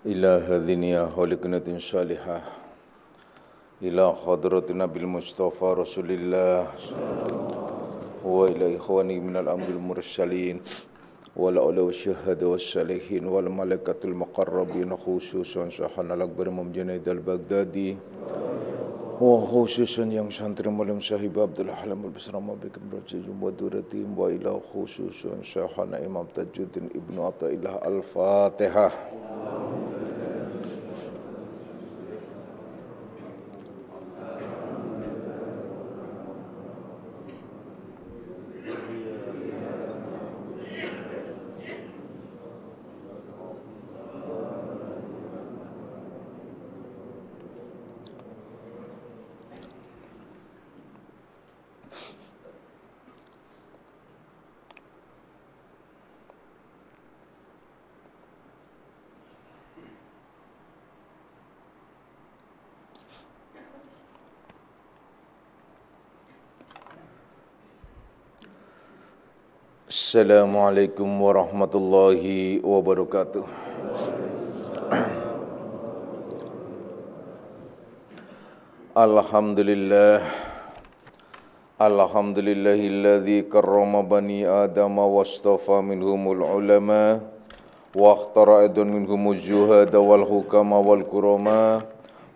إلى هذه خلقنة صالحة إلى حضرة نبي المصطفى رسول الله وإلى إخواني من الأنبياء المرسلين والأولياء والشهداء والصالحين والملائكة المقربين خصوصا Syahana Al-Akbar Imam Junaid Al-Baghdadi وخصوصا yang santri malam sahib Abdul Halim Al-Basrama bikin berjaya wa duratim wa ila khususan Syahana Imam Tajuddin Ibnu Athaillah Al-Fatihah. Assalamualaikum warahmatullahi wabarakatuh. Alhamdulillahilladzi karrama bani Adam wastafa minhumul ulama wa ikhtara aidan minhumuz zuhada wal hukama wal kurama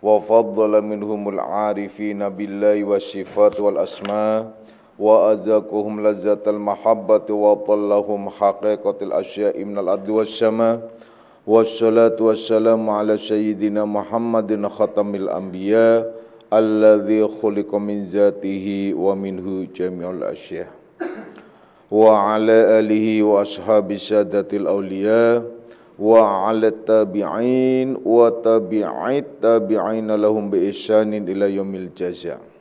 wa faddala minhumul arifina billahi wassifat wal asma wa azakuhum lazzatal mahabbati wa tallahum haqiqatil asya'i minal adli wassama wassalatu wassalamu ala sayyidina Muhammadin khatamil anbiya alladzi khuliqa min zatihi wa minhu jami'ul asya' wa ala alihi wa ashabi sadatil awliya wa ala tabi'in wa tabi'it tabi'ina lahum bi ihsanin ila yaumil jaza'.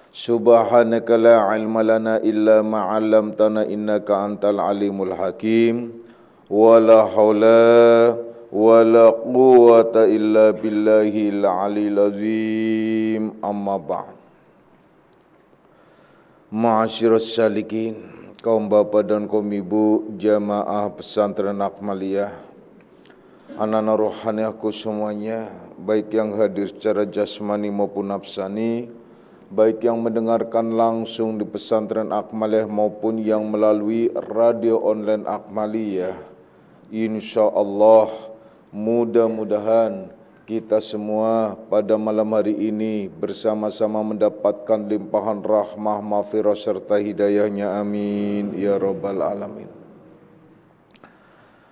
Subhanaka la ilma lana illa ma 'allamtana innaka antal alimul hakim wa la haula wa la quwwata illa billahil aliyil azim amma ba'd. Ma'asyiras salikin, kaum bapak dan kaum ibu jamaah pesantren Akmaliyah, anak-anak rohaniahku semuanya, baik yang hadir secara jasmani maupun nafsani, baik yang mendengarkan langsung di pesantren Akmaliyah maupun yang melalui radio online Akmaliyah. InsyaAllah mudah-mudahan kita semua pada malam hari ini bersama-sama mendapatkan limpahan rahmah, maghfirah serta hidayahnya. Amin ya rabbal alamin.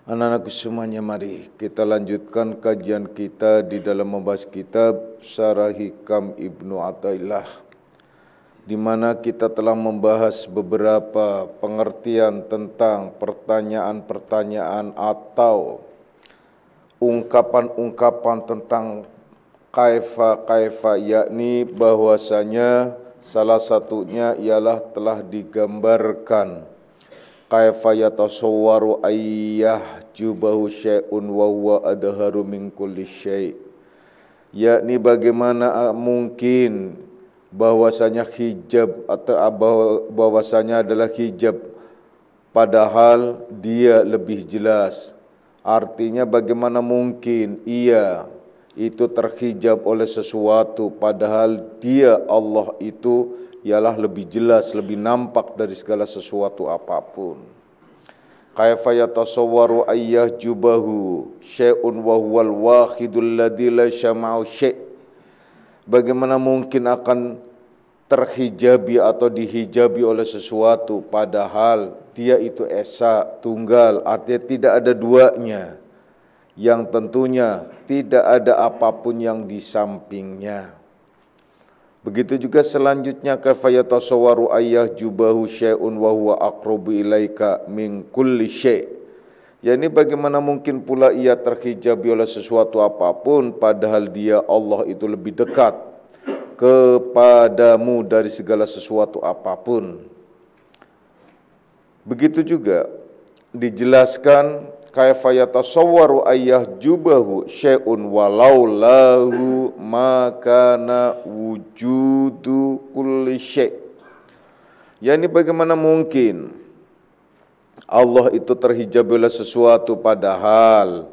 Anak-anakku semuanya, mari kita lanjutkan kajian kita di dalam membahas kitab Syarah Hikam Ibnu Athaillah, di mana kita telah membahas beberapa pengertian tentang pertanyaan-pertanyaan atau ungkapan-ungkapan tentang kaifa, yakni bahwasanya salah satunya ialah telah digambarkan kaifa yatasawwaru ayyahjubahu syai'un wa huwa adharu min kulli syai', yakni bagaimana mungkin bahwasanya hijab atau bahwasanya adalah hijab padahal dia lebih jelas. Artinya bagaimana mungkin ia itu terhijab oleh sesuatu padahal dia Allah itu ialah lebih jelas, lebih nampak dari segala sesuatu apapun. Kaifa yatasawwaru ayyahjubahu syai'un wa huwal wahidul ladzi la syama'u syai'. Bagaimana mungkin akan terhijabi atau dihijabi oleh sesuatu padahal dia itu esa, tunggal, artinya tidak ada duanya, yang tentunya tidak ada apapun yang di sampingnya. Begitu juga selanjutnya kaifa yatasawwaru ayyahjubahu syai'un wa huwa aqrabu ilaika min kulli syai'. yakni bagaimana mungkin pula ia terhijabi oleh sesuatu apapun padahal dia Allah itu lebih dekat kepadamu dari segala sesuatu apapun. Begitu juga dijelaskan kaifa yatasawwaru ayyahjubahu syai'un walau lahu makana wujudu kulli syai'. yakni bagaimana mungkin Allah itu terhijab oleh sesuatu padahal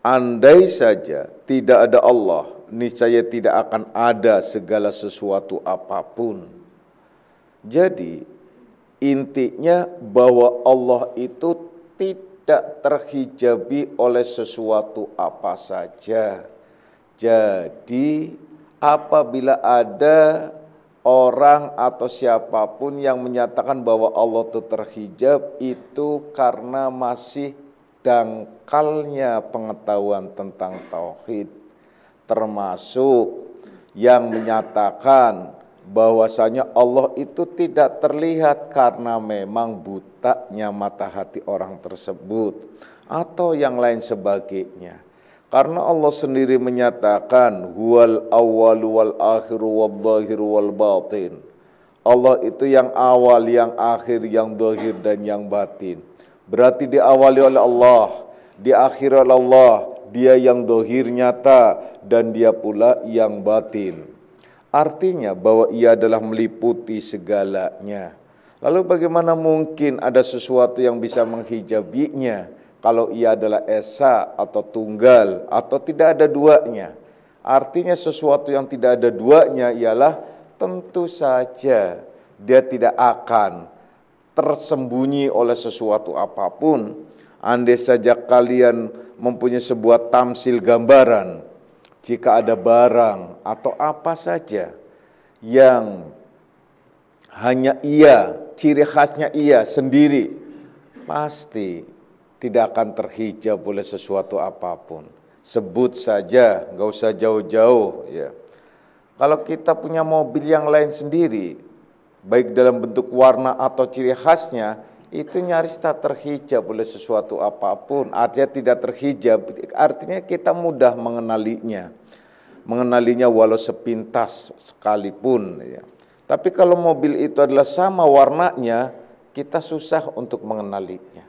andai saja tidak ada Allah, niscaya tidak akan ada segala sesuatu apapun. Jadi intinya bahwa Allah itu tidak terhijabi oleh sesuatu apa saja. Jadi apabila ada orang atau siapapun yang menyatakan bahwa Allah itu terhijab, itu karena masih dangkalnya pengetahuan tentang tauhid, termasuk yang menyatakan bahwasanya Allah itu tidak terlihat karena memang butanya mata hati orang tersebut atau yang lain sebagainya. Karena Allah sendiri menyatakan huwal awwalu wal akhiru wal zahiru wal batin. Allah itu yang awal, yang akhir, yang zahir dan yang batin. Berarti diawali oleh Allah, diakhiri oleh Allah, dia yang zahir nyata dan dia pula yang batin. Artinya bahwa ia adalah meliputi segalanya. Lalu bagaimana mungkin ada sesuatu yang bisa menghijabinya kalau ia adalah esa atau tunggal atau tidak ada duanya? Artinya sesuatu yang tidak ada duanya ialah tentu saja dia tidak akan tersembunyi oleh sesuatu apapun. Andai saja kalian mempunyai sebuah tamsil gambaran, jika ada barang atau apa saja yang hanya ia, ciri khasnya ia sendiri, pasti tidak akan terhijab oleh sesuatu apapun. Sebut saja, nggak usah jauh-jauh ya. Kalau kita punya mobil yang lain sendiri, baik dalam bentuk warna atau ciri khasnya, itu nyaris tak terhijab oleh sesuatu apapun. Artinya tidak terhijab, artinya kita mudah mengenalinya. Mengenalinya walau sepintas sekalipun ya. Tapi kalau mobil itu adalah sama warnanya, kita susah untuk mengenalinya.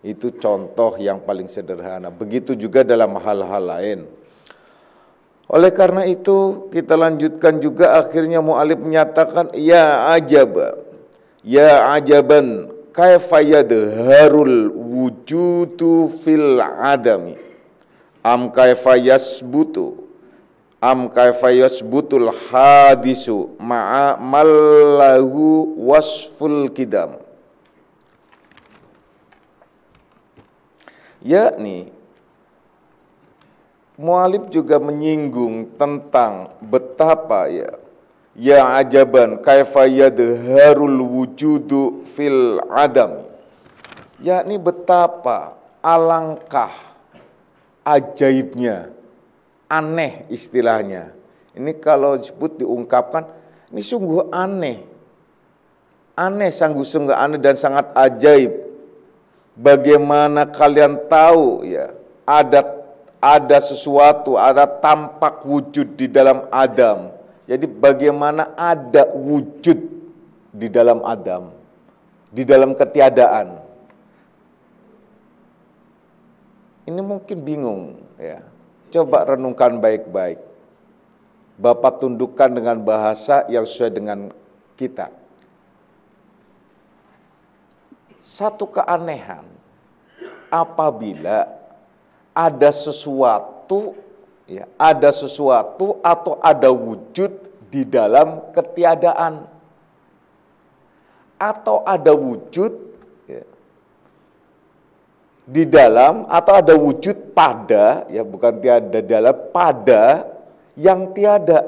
Itu contoh yang paling sederhana. Begitu juga dalam hal-hal lain. Oleh karena itu kita lanjutkan juga, akhirnya mu'alif menyatakan ya ajab, ya ajaban kaifa yadharul wujudu fil adami am kaifa yasbutu am kaifa yasbutul hadisu ma'a mallahu wasful kidam. Yakni mu'alif juga menyinggung tentang betapa ya ajaban kaifa yadharul wujudu fil adam, yakni betapa alangkah ajaibnya, aneh istilahnya. Ini kalau disebut diungkapkan, ini sungguh aneh. Aneh, sungguh-sungguh aneh dan sangat ajaib. Bagaimana kalian tahu ya, ada sesuatu, ada tampak wujud di dalam Adam. Jadi bagaimana ada wujud di dalam Adam, di dalam ketiadaan. Ini mungkin bingung ya. Coba renungkan baik-baik. Bapak tundukkan dengan bahasa yang sesuai dengan kita. Satu keanehan apabila ada sesuatu ya, ada sesuatu atau ada wujud di dalam ketiadaan, atau ada wujud ya, di dalam, atau ada wujud pada ya, bukan tiada dalam, pada yang tiada,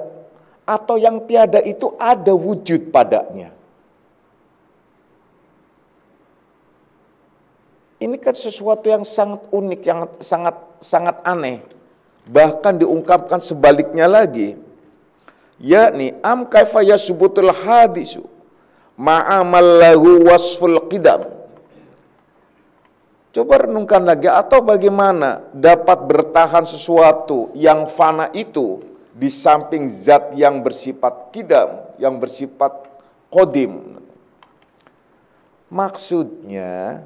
atau yang tiada itu ada wujud padanya. Ini kan sesuatu yang sangat unik, yang sangat aneh. Bahkan diungkapkan sebaliknya lagi. Yakni am kaifa yasbutul hadisu ma'amallahu wasful qidam. Coba renungkan lagi, atau bagaimana dapat bertahan sesuatu yang fana itu di samping zat yang bersifat qidam, yang bersifat qadim. Maksudnya,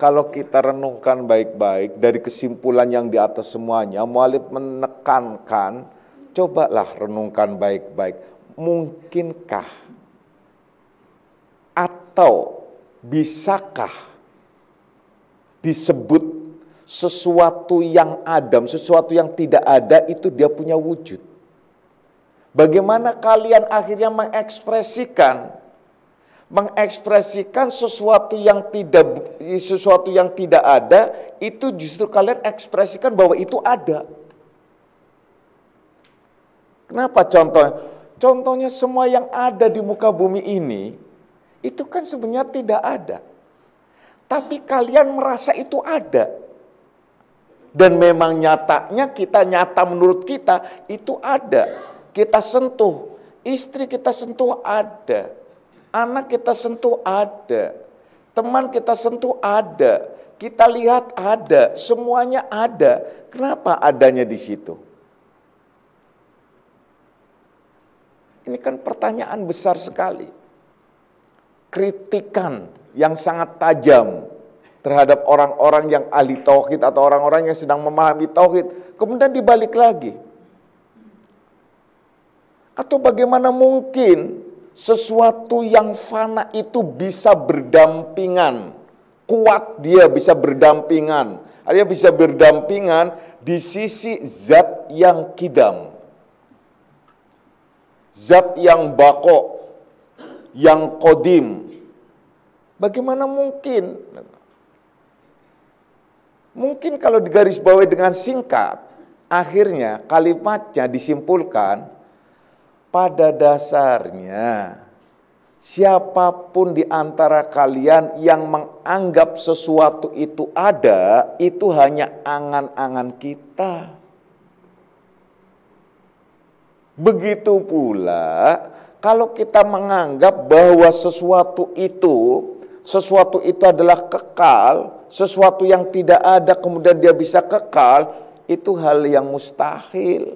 kalau kita renungkan baik-baik dari kesimpulan yang di atas semuanya, mu'alif menekankan, cobalah renungkan baik-baik. Mungkinkah atau bisakah disebut sesuatu yang adam, sesuatu yang tidak ada itu dia punya wujud. Bagaimana kalian akhirnya mengekspresikan sesuatu yang tidak ada, itu justru kalian ekspresikan bahwa itu ada. Kenapa contohnya? Contohnya semua yang ada di muka bumi ini, itu kan sebenarnya tidak ada. Tapi kalian merasa itu ada. Dan memang nyatanya nyata menurut kita, itu ada. Kita sentuh, istri kita sentuh ada. Anak kita sentuh ada. Teman kita sentuh ada. Kita lihat ada. Semuanya ada. Kenapa adanya di situ? Ini kan pertanyaan besar sekali. Kritikan yang sangat tajam terhadap orang-orang yang ahli tauhid atau orang-orang yang sedang memahami tauhid, kemudian dibalik lagi. Atau bagaimana mungkin sesuatu yang fana itu bisa berdampingan, kuat dia bisa berdampingan, dia bisa berdampingan di sisi zat yang kidam. Zat yang bako, yang kodim. Bagaimana mungkin? Mungkin kalau digarisbawahi dengan singkat, akhirnya kalimatnya disimpulkan, pada dasarnya siapapun di antara kalian yang menganggap sesuatu itu ada, itu hanya angan-angan kita. Begitu pula kalau kita menganggap bahwa sesuatu itu adalah kekal, sesuatu yang tidak ada kemudian dia bisa kekal, itu hal yang mustahil.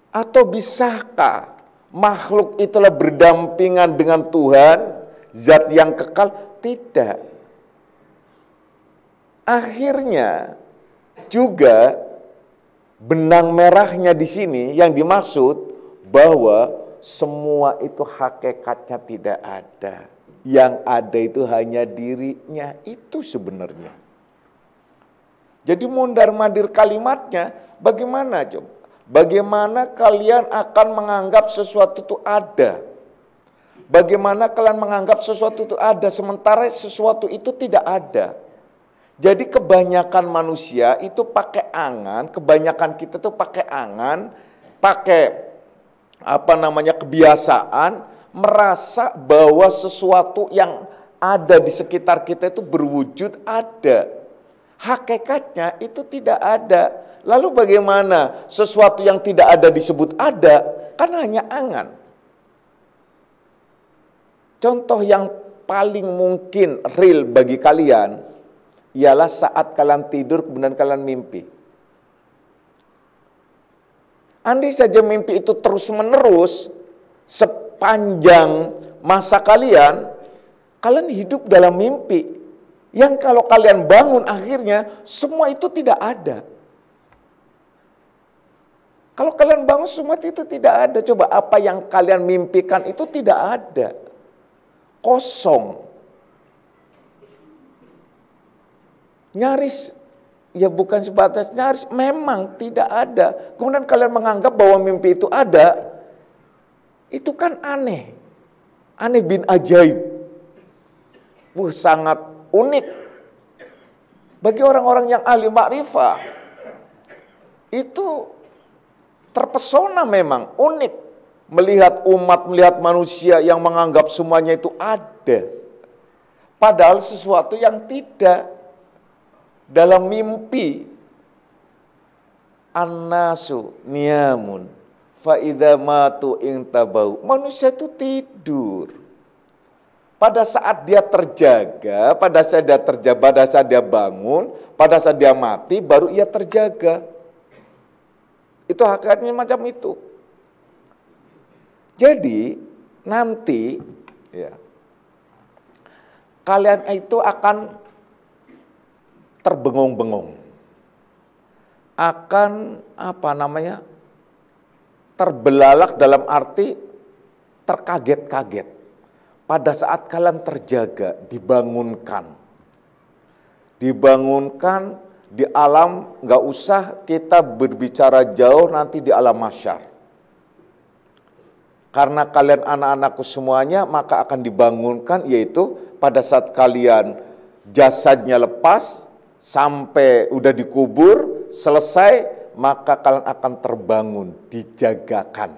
Atau bisakah makhluk itulah berdampingan dengan Tuhan, zat yang kekal? Tidak. Akhirnya juga benang merahnya di sini yang dimaksud bahwa semua itu hakikatnya tidak ada. Yang ada itu hanya dirinya, itu sebenarnya. Jadi mondar-mandir kalimatnya, bagaimana coba? Bagaimana kalian akan menganggap sesuatu itu ada? Bagaimana kalian menganggap sesuatu itu ada sementara sesuatu itu tidak ada? Jadi kebanyakan manusia itu pakai angan, kebanyakan kita tuh pakai angan, pakai kebiasaan, merasa bahwa sesuatu yang ada di sekitar kita itu berwujud ada. Hakikatnya itu tidak ada. Lalu bagaimana sesuatu yang tidak ada disebut ada? Kan hanya angan. Contoh yang paling mungkin real bagi kalian ialah saat kalian tidur kemudian kalian mimpi. Andai saja mimpi itu terus-menerus sepanjang masa kalian hidup dalam mimpi. Yang kalau kalian bangun akhirnya semua itu tidak ada. Kalau kalian bangun semua itu tidak ada. Coba apa yang kalian mimpikan itu tidak ada. Kosong. Nyaris, ya bukan sebatas nyaris, memang tidak ada. Kemudian kalian menganggap bahwa mimpi itu ada. Itu kan aneh. Aneh bin ajaib. Sangat unik. Bagi orang-orang yang ahli makrifah, itu terpesona memang, unik. Melihat manusia yang menganggap semuanya itu ada. Padahal sesuatu yang tidak. Dalam mimpi, an-nasu niyamun, fa-idza matu intabau. Manusia itu tidur. Pada saat dia terjaga, pada saat dia bangun, pada saat dia mati, baru ia terjaga. Itu hakikatnya macam itu. Jadi nanti ya, kalian itu akan terbengung-bengung. Akan terbelalak dalam arti terkaget-kaget. pada saat kalian terjaga, dibangunkan di alam, nggak usah kita berbicara jauh nanti di alam mahsyar. Karena kalian anak-anakku semuanya, maka akan dibangunkan, yaitu pada saat kalian jasadnya lepas, sampai udah dikubur, selesai, maka kalian akan terbangun, dijagakan.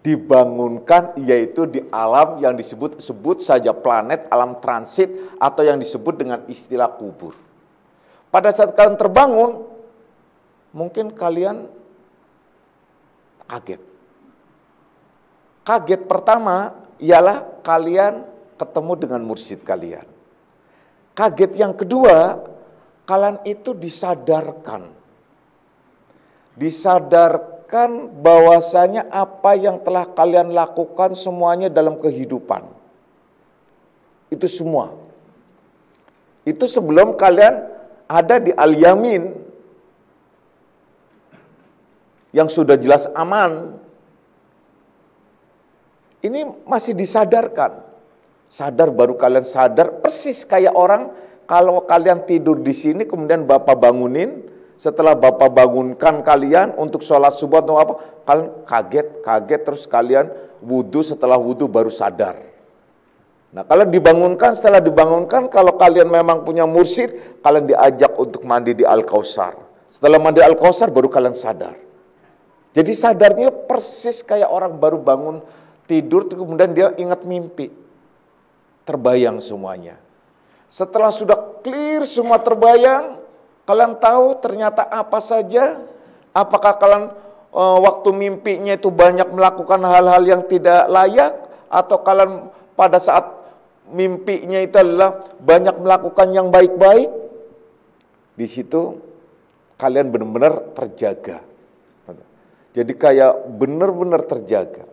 Dibangunkan, yaitu di alam yang disebut saja planet, alam transit, atau yang disebut dengan istilah kubur. Pada saat kalian terbangun, mungkin kalian kaget. Kaget pertama ialah kalian ketemu dengan mursyid kalian. Kaget yang kedua, kalian itu disadarkan. Disadarkan bahwasanya apa yang telah kalian lakukan semuanya dalam kehidupan. Itu semua. Itu sebelum kalian ada di al-yamin yang sudah jelas aman. Ini masih disadarkan. Sadar, baru kalian sadar, persis kayak orang kalau kalian tidur di sini kemudian Bapak bangunin, setelah Bapak bangunkan kalian untuk sholat subuh atau apa, kalian kaget terus kalian wudhu, setelah wudhu baru sadar. Nah, kalau dibangunkan, setelah dibangunkan, kalau kalian memang punya mursyid, kalian diajak untuk mandi di Al-Kautsar. Setelah mandi Al-Kautsar baru kalian sadar. Jadi sadarnya persis kayak orang baru bangun tidur, kemudian dia ingat mimpi. Terbayang semuanya. Setelah sudah clear semua terbayang, kalian tahu ternyata apa saja. Apakah kalian waktu mimpinya itu banyak melakukan hal-hal yang tidak layak, atau kalian pada saat mimpinya itu adalah banyak melakukan yang baik-baik. Di situ kalian benar-benar terjaga. Jadi kayak benar-benar terjaga.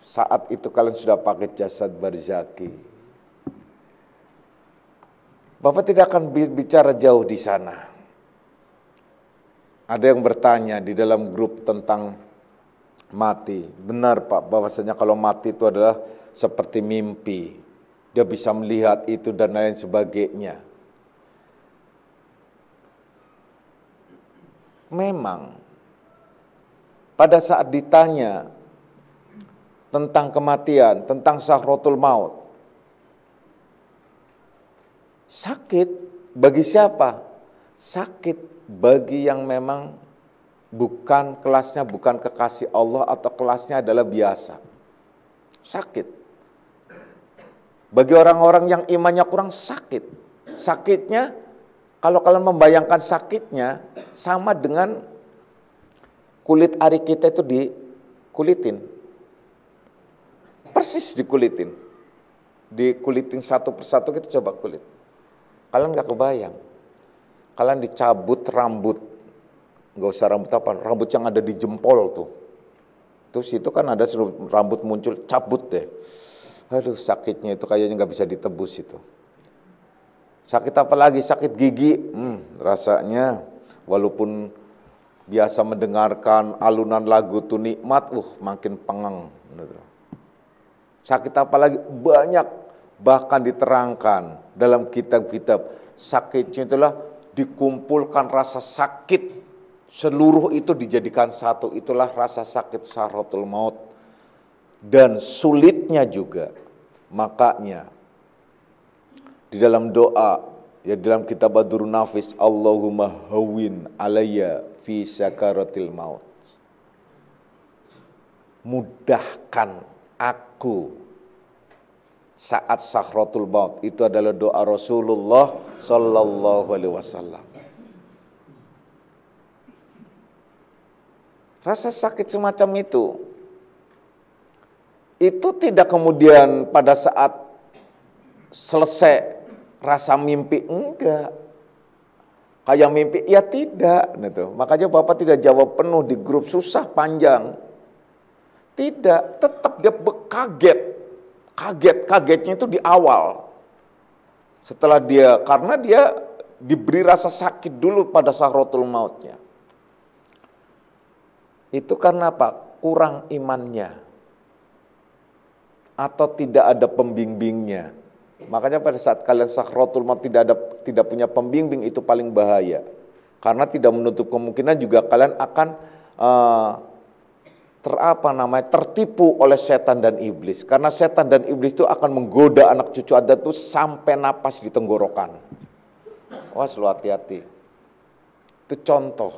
Saat itu kalian sudah pakai jasad barzaki. Bapak tidak akan bicara jauh di sana. Ada yang bertanya di dalam grup tentang mati. Benar Pak, bahwasanya kalau mati itu adalah seperti mimpi. Dia bisa melihat itu dan lain sebagainya. Memang pada saat ditanya tentang kematian, tentang sakratul maut, sakit bagi siapa? Sakit bagi yang memang bukan kelasnya, bukan kekasih Allah, atau kelasnya adalah biasa. Sakit. Bagi orang-orang yang imannya kurang, sakit. Sakitnya, kalau kalian membayangkan sakitnya, sama dengan kulit ari kita itu dikulitin. Persis dikulitin. Dikulitin satu persatu, kita coba kulit. Kalian gak kebayang. Kalian dicabut rambut. Gak usah rambut apa, rambut yang ada di jempol tuh. Terus itu kan ada rambut muncul, cabut deh. Aduh, sakitnya itu kayaknya gak bisa ditebus itu. Sakit apa lagi? Sakit gigi. Rasanya walaupun biasa mendengarkan alunan lagu tuh nikmat, makin pengang. Sakit apa lagi? Banyak, bahkan diterangkan dalam kitab-kitab. Sakitnya itulah dikumpulkan rasa sakit, seluruh itu dijadikan satu, itulah rasa sakit sakratul maut. Dan sulitnya juga, makanya di dalam doa, ya dalam kitab Ad-Durrun Nafis, Allahumma hawwin alayya fi sakaratil maut. Mudahkan aku saat sakratul maut. Itu adalah doa Rasulullah sallallahu alaihi wasallam. Rasa sakit semacam itu tidak kemudian pada saat selesai rasa mimpi, enggak. Kayak mimpi, ya tidak. Gitu. Makanya Bapak tidak jawab penuh di grup, susah panjang. Tidak, tetap dia kaget. Kagetnya itu di awal. Setelah karena dia diberi rasa sakit dulu pada sakratul mautnya. Itu karena apa? Kurang imannya. atau tidak ada pembimbingnya. Makanya pada saat kalian sakratul maut tidak punya pembimbing, itu paling bahaya. Karena tidak menutup kemungkinan juga kalian akan tertipu oleh setan dan iblis. Karena setan dan iblis itu akan menggoda anak cucu Anda itu sampai napas di tenggorokan. Wah, selalu hati-hati. Itu contoh.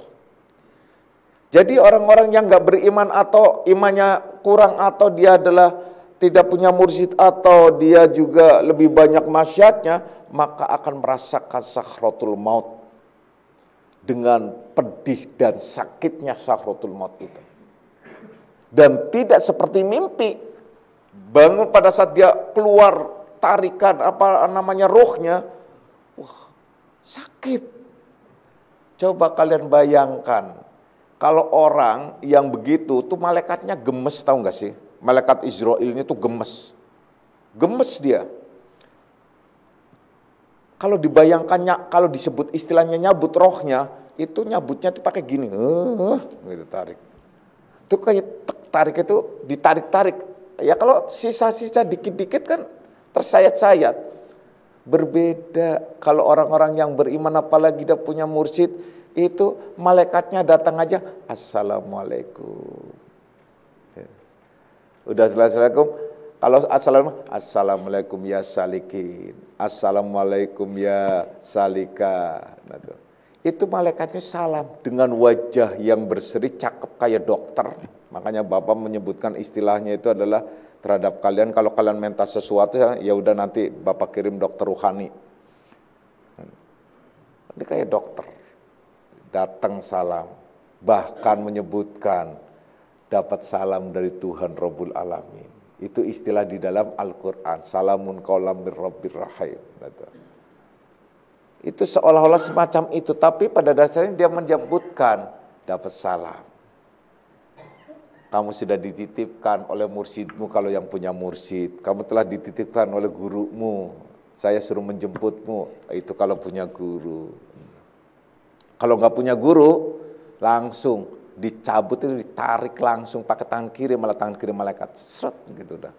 Jadi orang-orang yang nggak beriman atau imannya kurang atau dia adalah tidak punya mursyid atau dia juga lebih banyak maksiatnya, maka akan merasakan sakratul maut dengan pedih dan sakitnya sakratul maut itu. Dan tidak seperti mimpi, bangun pada saat dia keluar tarikan rohnya, wah, sakit. Coba kalian bayangkan, kalau orang yang begitu tuh malaikatnya gemes, tahu nggak sih? Malaikat Israilnya tuh gemes. Gemes dia. Kalau dibayangkannya, kalau disebut istilahnya nyabut rohnya, itu nyabutnya tuh pakai gini, gitu tarik. Itu kayak tarik itu ditarik-tarik. Ya kalau sisa-sisa dikit-dikit kan tersayat-sayat. Berbeda kalau orang-orang yang beriman apalagi dia punya mursyid, itu malaikatnya datang aja, assalamualaikum. Udah assalamualaikum. Kalau assalamualaikum ya salikin, assalamualaikum ya salika. Nah, itu malaikatnya salam dengan wajah yang berseri, cakep kayak dokter. Makanya Bapak menyebutkan istilahnya itu adalah terhadap kalian, kalau kalian minta sesuatu ya udah nanti Bapak kirim dokter ruhani. Ini kayak dokter. Datang salam, bahkan menyebutkan dapat salam dari Tuhan Rabbul Alamin. Itu istilah di dalam Al-Quran. Salamun qaulam mir rabbir rahim. Itu seolah-olah semacam itu. Tapi pada dasarnya dia menyebutkan dapat salam. Kamu sudah dititipkan oleh mursyidmu kalau yang punya mursyid. Kamu telah dititipkan oleh gurumu. Saya suruh menjemputmu. Itu kalau punya guru. Kalau nggak punya guru, langsung dicabut, itu ditarik langsung pakai tangan kiri, malah tangan kiri malaikat seret gitu udah.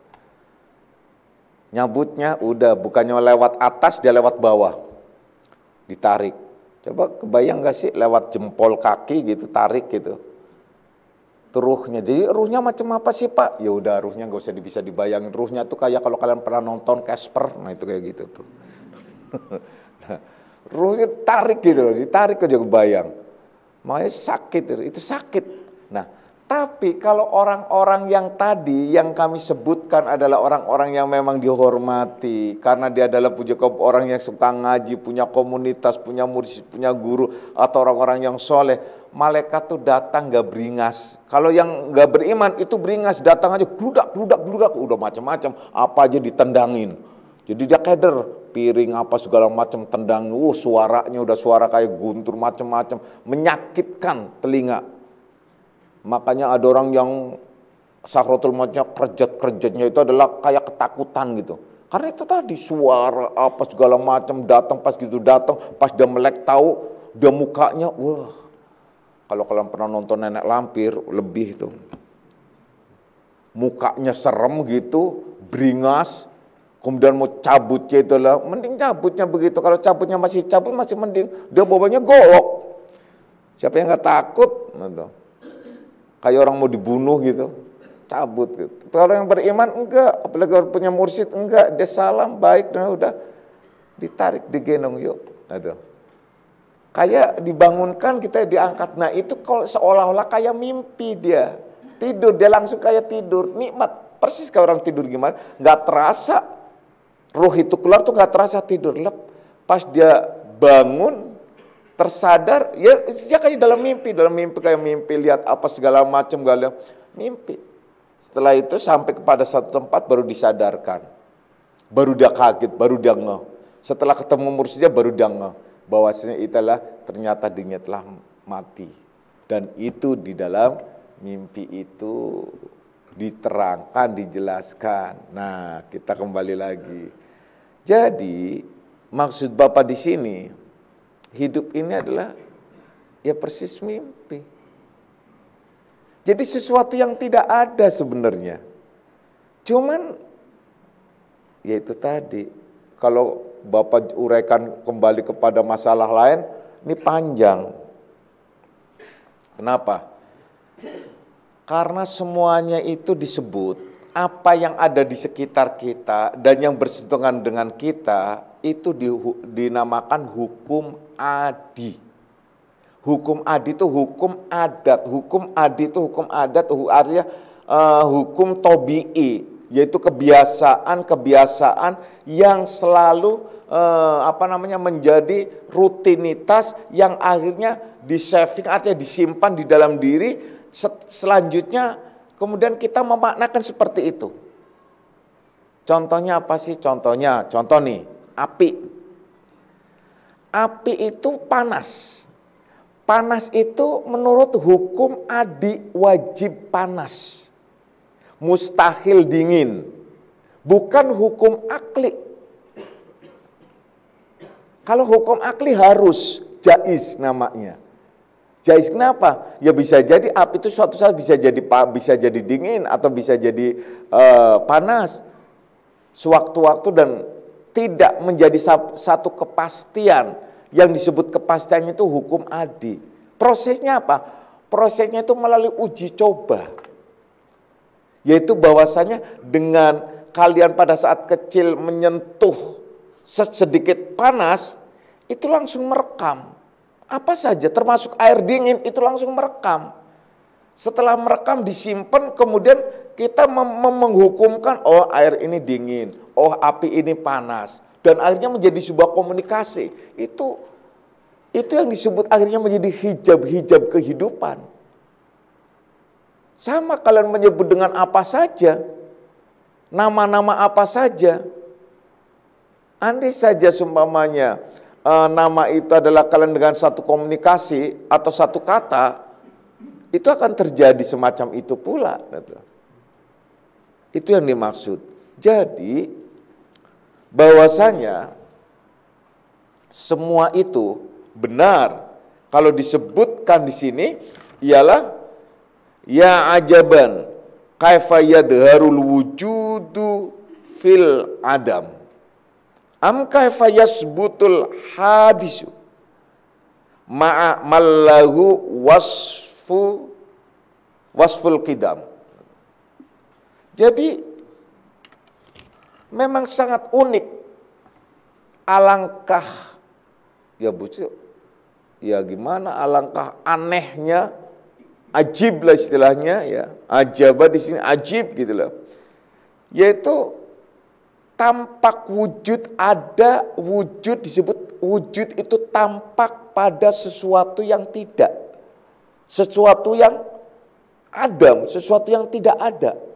Nyabutnya udah bukannya lewat atas, dia lewat bawah. Ditarik. Coba kebayang gak sih lewat jempol kaki gitu, tarik gitu. Ruhnya. Jadi ruhnya macam apa sih, Pak? Ya udah, ruhnya gak usah bisa dibayangin. Ruhnya tuh kayak kalau kalian pernah nonton Casper, nah itu kayak gitu tuh. Nah, ruhnya tarik gitu loh, ditarik aja kebayang. Makanya sakit, itu sakit. Nah, tapi kalau orang-orang yang tadi yang kami sebutkan adalah orang-orang yang memang dihormati, karena dia adalah orang yang suka ngaji, punya komunitas, punya murid, punya guru, atau orang-orang yang soleh, malaikat tuh datang gak beringas. Kalau yang gak beriman itu beringas, datang aja gludak, udah macam-macam, apa aja ditendangin. Jadi dia keder, piring apa segala macam tendang, suaranya udah suara kayak guntur macam-macam, menyakitkan telinga. Makanya ada orang yang sakratul mautnya kerjat-kerjatnya itu adalah kayak ketakutan gitu. Karena itu tadi suara apa segala macam datang, pas dia melek tahu dia mukanya, wah. Kalau kalian pernah nonton Nenek Lampir lebih itu. Mukanya serem gitu, beringas. Kemudian mau cabutnya itulah, mending cabutnya begitu. Kalau cabutnya masih mending. Dia bawanya golok. Siapa yang nggak takut? Gitu. Kayak orang mau dibunuh gitu, cabut gitu. Kalau yang beriman enggak, apalagi orang punya mursyid enggak. Dia salam baik, nah udah ditarik, digendong yuk. Gitu. Kayak dibangunkan, kita diangkat. Nah itu kalau seolah-olah kayak mimpi dia. Tidur, dia langsung kayak tidur. Nikmat, persis kayak orang tidur gimana. Nggak terasa. Ruh itu keluar tuh gak terasa tidur. Pas dia bangun, tersadar, ya kayak dalam mimpi kayak mimpi, lihat apa segala macam, mimpi. Setelah itu sampai kepada satu tempat baru disadarkan. Baru dia kaget, baru dia ngeh. Setelah ketemu mursyidnya baru dia ngeh. Bahwasanya itulah ternyata dirinya telah mati. Dan itu di dalam mimpi itu diterangkan, dijelaskan. Nah, kita kembali lagi. Jadi, maksud Bapak di sini, hidup ini adalah ya persis mimpi. Jadi sesuatu yang tidak ada sebenarnya. Cuman Yaitu tadi, kalau Bapak uraikan kembali kepada masalah lain, ini panjang. Kenapa? Karena semuanya itu disebut, apa yang ada di sekitar kita dan yang bersentuhan dengan kita, itu dinamakan hukum adi. Hukum adi itu hukum adat. Hukum adi itu hukum adat, artinya hukum tobi'i, yaitu kebiasaan-kebiasaan yang selalu menjadi rutinitas yang akhirnya di-saving, artinya disimpan di dalam diri. Selanjutnya kemudian kita memaknakan seperti itu. Contohnya apa sih? Contoh nih, api. Api itu panas. Panas itu menurut hukum adi wajib panas. Mustahil dingin. Bukan hukum akli. Kalau hukum akli harus jaiz namanya. Jaiz kenapa? Ya bisa jadi api itu suatu saat bisa jadi dingin atau bisa jadi panas sewaktu-waktu dan tidak menjadi satu kepastian. Yang disebut kepastian itu hukum adi. Prosesnya apa? Prosesnya itu melalui uji coba. Yaitu bahwasanya dengan kalian pada saat kecil menyentuh sedikit panas, itu langsung merekam. Apa saja termasuk air dingin itu langsung merekam. Setelah merekam disimpan, kemudian kita menghukumkan, oh air ini dingin, oh api ini panas. Dan akhirnya menjadi sebuah komunikasi. Itu yang disebut akhirnya menjadi hijab-hijab kehidupan. Sama kalian menyebut dengan apa saja, nama-nama apa saja. Andai saja seumpamanya nama itu adalah kalian dengan satu komunikasi atau satu kata, itu akan terjadi semacam itu pula. Itu yang dimaksud. Jadi bahwasanya semua itu benar. Kalau disebutkan di sini ialah ya ajaban kaifa yadharul wujudu fil adam am kaifa yasbutul hadisu ma'a mallahu wasful qidam. Jadi memang sangat unik. Alangkah gimana alangkah anehnya, ajib lah istilahnya ya. Ajaba di sini ajib gitu loh. Yaitu tampak wujud ada, wujud disebut wujud itu tampak pada sesuatu yang tidak. Sesuatu yang adam, sesuatu yang tidak ada.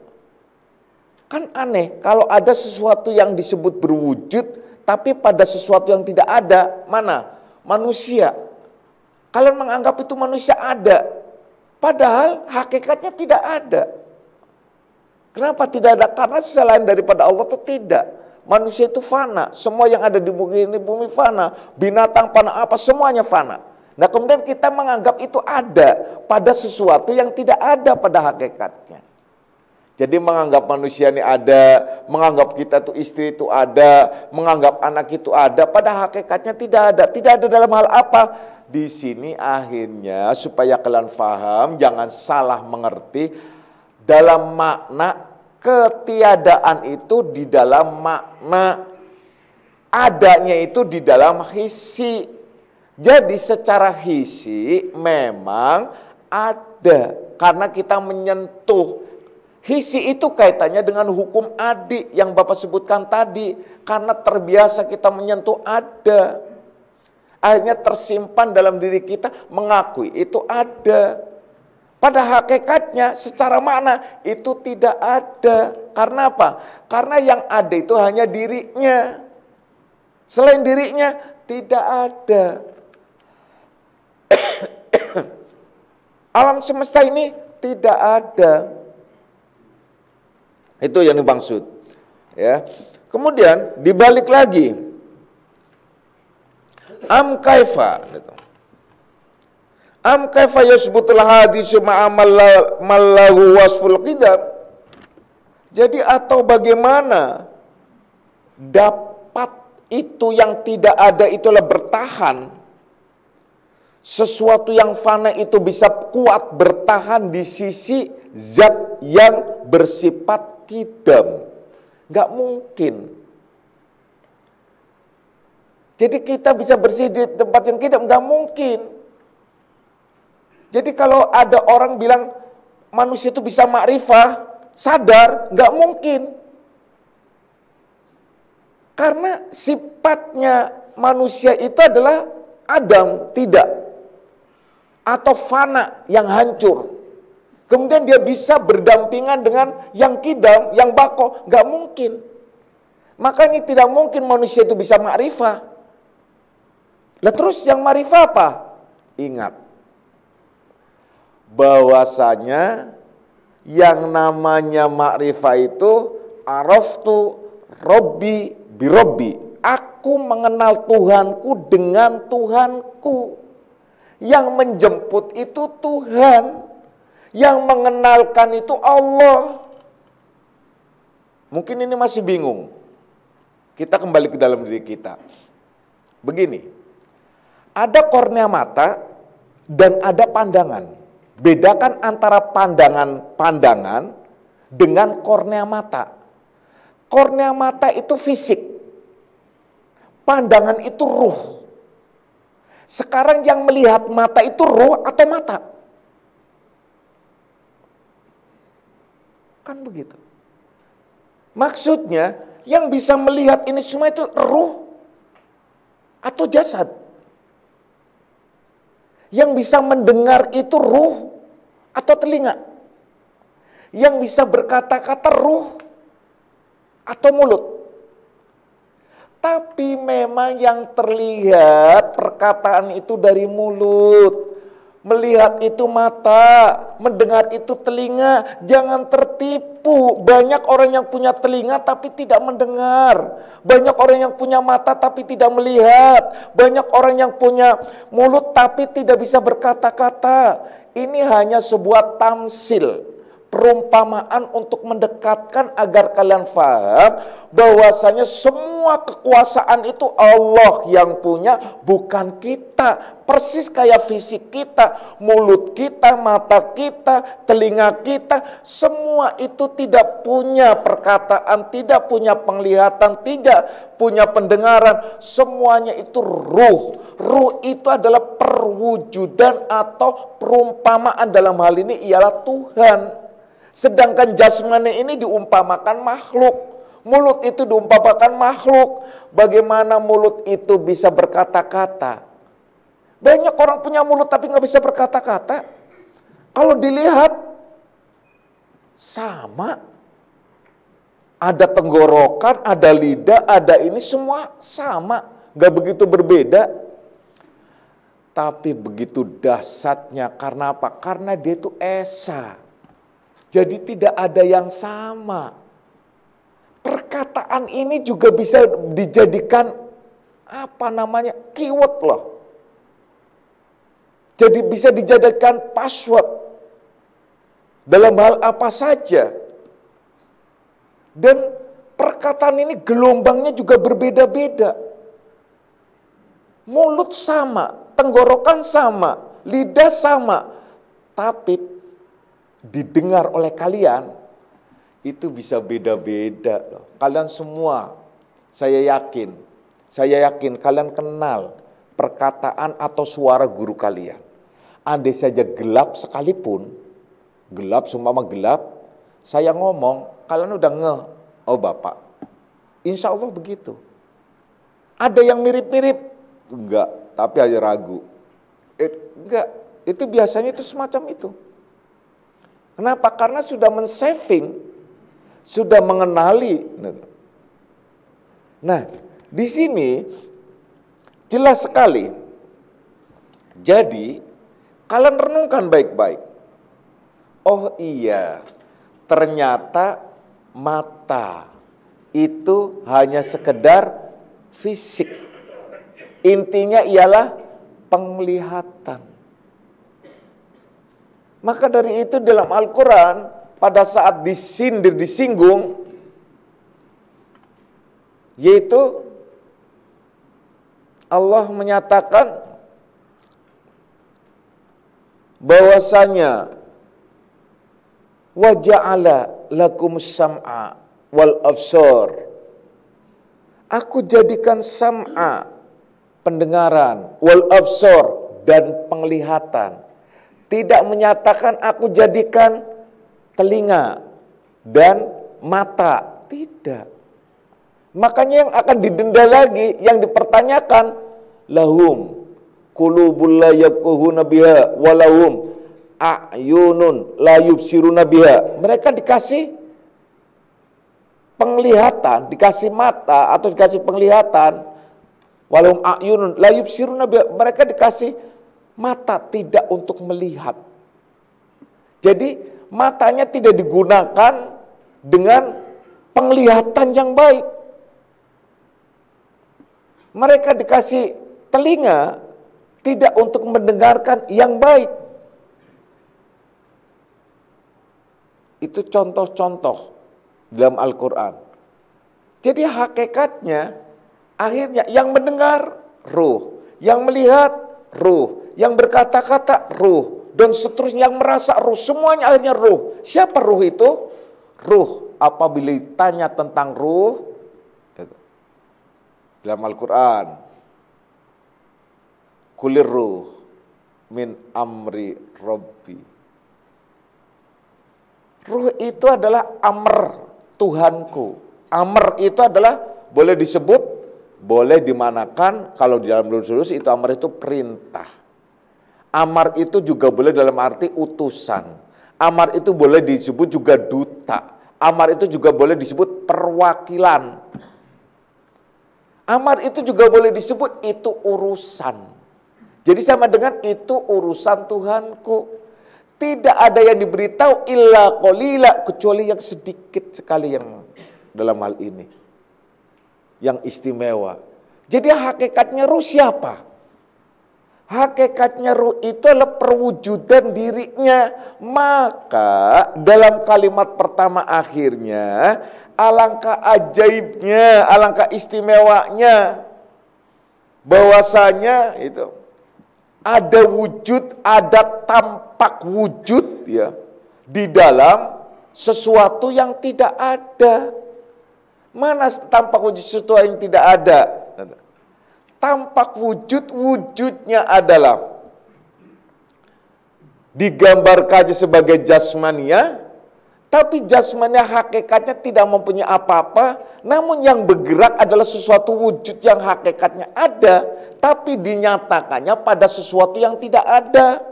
Kan aneh kalau ada sesuatu yang disebut berwujud tapi pada sesuatu yang tidak ada. Mana? Manusia. Kalian menganggap itu manusia ada. Padahal hakikatnya tidak ada. Kenapa tidak ada? Karena selain daripada Allah itu tidak. Manusia itu fana. Semua yang ada di bumi fana. Binatang fana apa semuanya fana. Nah kemudian kita menganggap itu ada pada sesuatu yang tidak ada pada hakikatnya. Jadi menganggap manusia ini ada, menganggap kita itu istri itu ada, menganggap anak itu ada, pada hakikatnya tidak ada. Tidak ada dalam hal apa? Di sini akhirnya supaya kalian paham, jangan salah mengerti dalam makna ketiadaan itu di dalam makna adanya itu di dalam hisi. Jadi secara hisi memang ada karena kita menyentuh. Hisi itu kaitannya dengan hukum adi yang Bapak sebutkan tadi. Karena terbiasa kita menyentuh ada. Akhirnya tersimpan dalam diri kita mengakui itu ada. Pada hakikatnya secara makna itu tidak ada. Karena apa? Karena yang ada itu hanya dirinya. Selain dirinya tidak ada. Alam semesta ini tidak ada. Itu yang dimaksud. Ya. Kemudian dibalik lagi. Am kaifa yasbutul hadisu ma'amallahu wasful qidam. Jadi atau bagaimana dapat itu yang tidak ada itulah bertahan. Sesuatu yang fana itu bisa kuat bertahan di sisi zat yang bersifat kidam. Nggak mungkin. Jadi kita bisa bersih di tempat yang kidam, nggak mungkin. Jadi kalau ada orang bilang manusia itu bisa makrifah, sadar, nggak mungkin. Karena sifatnya manusia itu adalah Adam, tidak. Atau fana, yang hancur. Kemudian dia bisa berdampingan dengan yang kidam, yang bako, nggak mungkin. Makanya tidak mungkin manusia itu bisa makrifah. Lah terus yang makrifah apa? Ingat. Bahwasanya yang namanya makrifah itu araftu Robbi birobbi. Aku mengenal Tuhanku dengan Tuhanku. Yang menjemput itu Tuhan. Yang mengenalkan itu Allah. Mungkin ini masih bingung. Kita kembali ke dalam diri kita. Begini. Ada kornea mata dan ada pandangan. Bedakan antara pandangan dengan kornea mata. Kornea mata itu fisik. Pandangan itu ruh. Sekarang yang melihat mata itu ruh atau mata? Kan begitu. Maksudnya yang bisa melihat ini semua itu ruh atau jasad? Yang bisa mendengar itu ruh atau telinga? Yang bisa berkata-kata ruh atau mulut? Tapi memang yang terlihat perkataan itu dari mulut. Melihat itu mata, mendengar itu telinga. Jangan tertipu. Banyak orang yang punya telinga tapi tidak mendengar. Banyak orang yang punya mata tapi tidak melihat. Banyak orang yang punya mulut tapi tidak bisa berkata-kata. Ini hanya sebuah tamsil. Perumpamaan untuk mendekatkan agar kalian paham bahwasanya semua kekuasaan itu Allah yang punya, bukan kita. Persis kayak fisik kita, mulut kita, mata kita, telinga kita, semua itu tidak punya perkataan, tidak punya penglihatan, tidak punya pendengaran. Semuanya itu ruh. Ruh itu adalah perwujudan atau perumpamaan, dalam hal ini ialah Tuhan. Sedangkan jasmani ini diumpamakan makhluk. Mulut itu diumpamakan makhluk. Bagaimana mulut itu bisa berkata-kata? Banyak orang punya mulut tapi nggak bisa berkata-kata. Kalau dilihat sama. Ada tenggorokan, ada lidah, ada ini, semua sama. Nggak begitu berbeda. Tapi begitu dahsyatnya. Karena apa? Karena dia itu esa. Jadi tidak ada yang sama. Perkataan ini juga bisa dijadikan keyword loh. Jadi bisa dijadikan password dalam hal apa saja. Dan perkataan ini gelombangnya juga berbeda-beda. Mulut sama, tenggorokan sama, lidah sama, tapi didengar oleh kalian, itu bisa beda-beda loh. Kalian semua, saya yakin kalian kenal perkataan atau suara guru kalian. Andai saja gelap sekalipun, seumpama gelap, saya ngomong, kalian udah ngeh, oh Bapak. Insya Allah begitu. Ada yang mirip-mirip, enggak, tapi aja ragu. Enggak, itu biasanya itu semacam itu. Kenapa? Karena sudah men-saving, sudah mengenali. Nah, di sini jelas sekali. Jadi, kalian renungkan baik-baik. Oh iya, ternyata mata itu hanya sekedar fisik. Intinya ialah penglihatan. Maka dari itu dalam Al-Quran pada saat disindir, disinggung, Yaitu Allah menyatakan bahwasanya wa ja'ala lakumus sam'a wal absar. Aku jadikan sam'a, pendengaran, wal absar, dan penglihatan. Tidak menyatakan aku jadikan telinga dan mata, tidak. Makanya yang akan didenda lagi, yang dipertanyakan, lahum qulubul la yafqahuna biha walahum a'yunun la yubsiruna biha. Mereka dikasih penglihatan, dikasih mata atau dikasih penglihatan, walahum a'yunun la yubsiruna biha. Mereka dikasih mata tidak untuk melihat. Jadi matanya tidak digunakan dengan penglihatan yang baik. Mereka dikasih telinga tidak untuk mendengarkan yang baik. Itu contoh-contoh dalam Al-Quran. Jadi hakikatnya, akhirnya yang mendengar, ruh. Yang melihat, ruh. Yang berkata-kata, ruh. Dan seterusnya yang merasa, ruh. Semuanya akhirnya ruh. Siapa ruh itu? Ruh. Apabila ditanya tentang ruh, dalam Al-Quran, kulir ruh min amri Rabbi. Ruh itu adalah amr Tuhanku. Amr itu adalah boleh disebut, boleh dimanakan. Kalau di dalam lulus itu amr itu perintah. Amar itu juga boleh dalam arti utusan. Amar itu boleh disebut juga duta. Amar itu juga boleh disebut perwakilan. Amar itu juga boleh disebut itu urusan. Jadi sama dengan itu urusan Tuhanku. Tidak ada yang diberitahu illa qalila, kecuali yang sedikit sekali yang dalam hal ini. Yang istimewa. Jadi hakikatnya ruh siapa? Hakikatnya ruh itu adalah perwujudan dirinya. Maka dalam kalimat pertama akhirnya, alangkah ajaibnya, alangkah istimewanya, bahwasanya itu ada wujud, ada tampak wujud ya di dalam sesuatu yang tidak ada. Mana tampak wujud sesuatu yang tidak ada? Tampak wujud, wujudnya adalah digambarkan sebagai jasmania, tapi jasmania hakikatnya tidak mempunyai apa-apa, namun yang bergerak adalah sesuatu wujud yang hakikatnya ada, tapi dinyatakannya pada sesuatu yang tidak ada.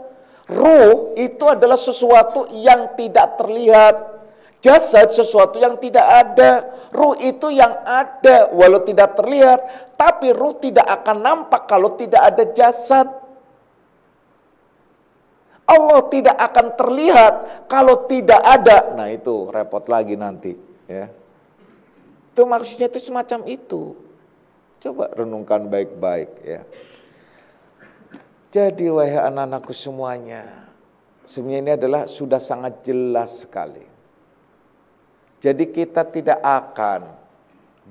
Ruh itu adalah sesuatu yang tidak terlihat. Jasad sesuatu yang tidak ada. Ruh itu yang ada walau tidak terlihat, tapi ruh tidak akan nampak kalau tidak ada jasad. Allah tidak akan terlihat kalau tidak ada. Nah itu repot lagi nanti ya. Itu maksudnya itu semacam itu. Coba renungkan baik-baik ya. Jadi wahai anak-anakku semuanya, sebenarnya ini adalah sudah sangat jelas sekali. Jadi kita tidak akan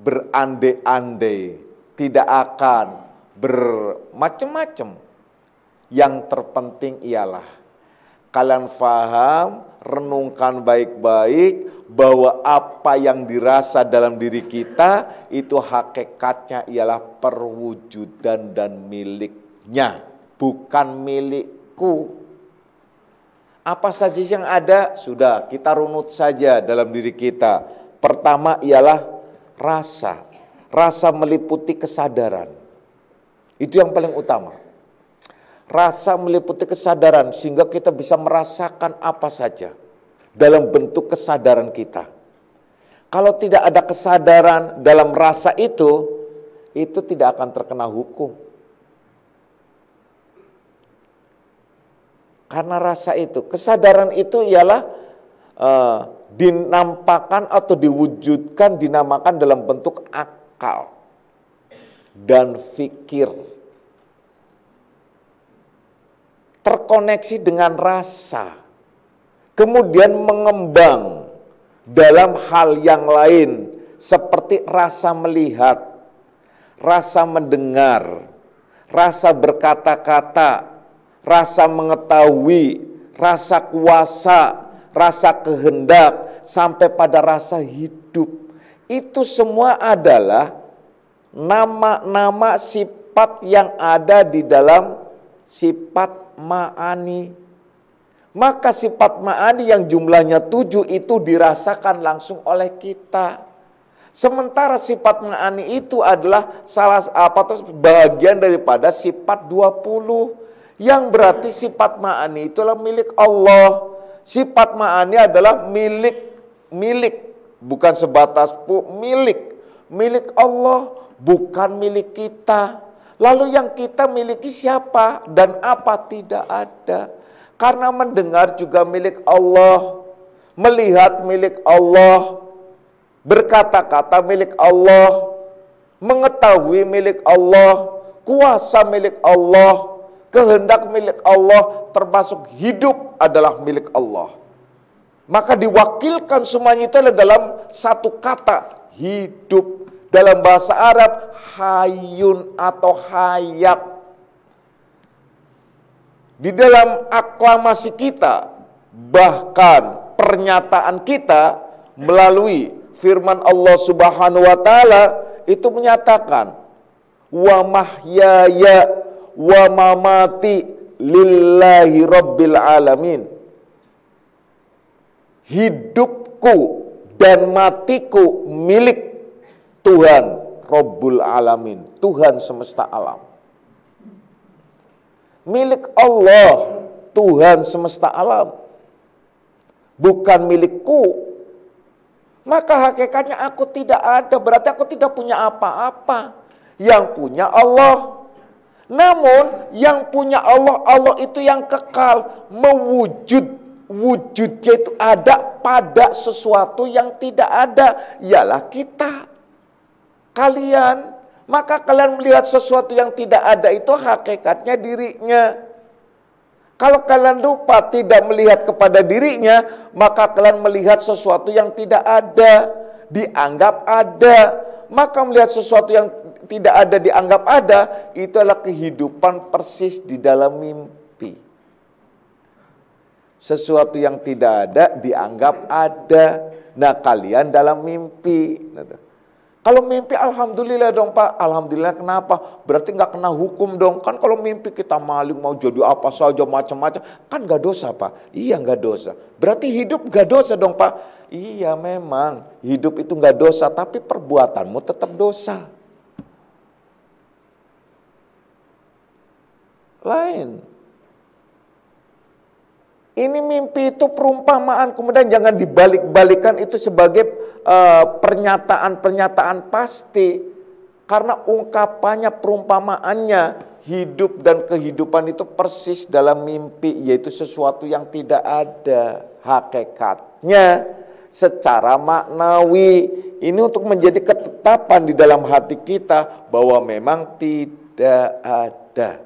berandai-andai, tidak akan bermacam-macam. Yang terpenting ialah kalian faham, renungkan baik-baik bahwa apa yang dirasa dalam diri kita itu hakikatnya ialah perwujudan dan miliknya, bukan milikku. Apa saja yang ada, sudah kita runut saja dalam diri kita. Pertama ialah rasa. Rasa meliputi kesadaran. Itu yang paling utama. Rasa meliputi kesadaran sehingga kita bisa merasakan apa saja dalam bentuk kesadaran kita. Kalau tidak ada kesadaran dalam rasa itu tidak akan terkena hukum. Karena rasa itu, kesadaran itu ialah dinampakkan atau diwujudkan, dinamakan dalam bentuk akal dan fikir. Terkoneksi dengan rasa, kemudian mengembang dalam hal yang lain, seperti rasa melihat, rasa mendengar, rasa berkata-kata, rasa mengetahui, rasa kuasa, rasa kehendak, sampai pada rasa hidup. Itu semua adalah nama-nama sifat yang ada di dalam sifat ma'ani. Maka sifat ma'ani yang jumlahnya 7 itu dirasakan langsung oleh kita. Sementara sifat ma'ani itu adalah bagian daripada sifat 20. Yang berarti sifat ma'ani itulah milik Allah. Sifat ma'ani adalah milik. Bukan sebatas milik Allah, bukan milik kita. Lalu yang kita miliki siapa dan apa? Tidak ada. Karena mendengar juga milik Allah, melihat milik Allah, berkata-kata milik Allah, mengetahui milik Allah, kuasa milik Allah, kehendak milik Allah, termasuk hidup adalah milik Allah. Maka diwakilkan semuanya itu adalah dalam satu kata, hidup. Dalam bahasa Arab, hayun atau hayat. Di dalam aklamasi kita, bahkan pernyataan kita melalui firman Allah Subhanahu wa taala itu menyatakan, wa mahyaya wa mamati lillahi rabbil alamin. Hidupku dan matiku milik Tuhan Rabbul Alamin, Tuhan semesta alam. Milik Allah, Tuhan semesta alam, bukan milikku. Maka hakikatnya aku tidak ada, berarti aku tidak punya apa-apa. Yang punya Allah. Namun yang punya Allah, Allah itu yang kekal, mewujud. Wujudnya itu ada pada sesuatu yang tidak ada, ialah kita, kalian. Maka kalian melihat sesuatu yang tidak ada itu hakikatnya dirinya. Kalau kalian lupa tidak melihat kepada dirinya, maka kalian melihat sesuatu yang tidak ada, dianggap ada. Maka melihat sesuatu yang tidak ada dianggap ada, itu adalah kehidupan persis di dalam mimpi. Sesuatu yang tidak ada dianggap ada. Nah, kalian dalam mimpi. Kalau mimpi, alhamdulillah dong Pak. Alhamdulillah kenapa? Berarti nggak kena hukum dong. Kan kalau mimpi kita maling, mau jadi apa saja, macam-macam. Kan nggak dosa Pak. Iya nggak dosa. Berarti hidup nggak dosa dong Pak. Iya memang. Hidup itu nggak dosa. Tapi perbuatanmu tetap dosa. Lain. Ini mimpi itu perumpamaan, kemudian jangan dibalik-balikan itu sebagai pernyataan-pernyataan pasti. Karena ungkapannya, perumpamaannya, hidup dan kehidupan itu persis dalam mimpi, yaitu sesuatu yang tidak ada hakikatnya secara maknawi. Ini untuk menjadi ketetapan di dalam hati kita bahwa memang tidak ada.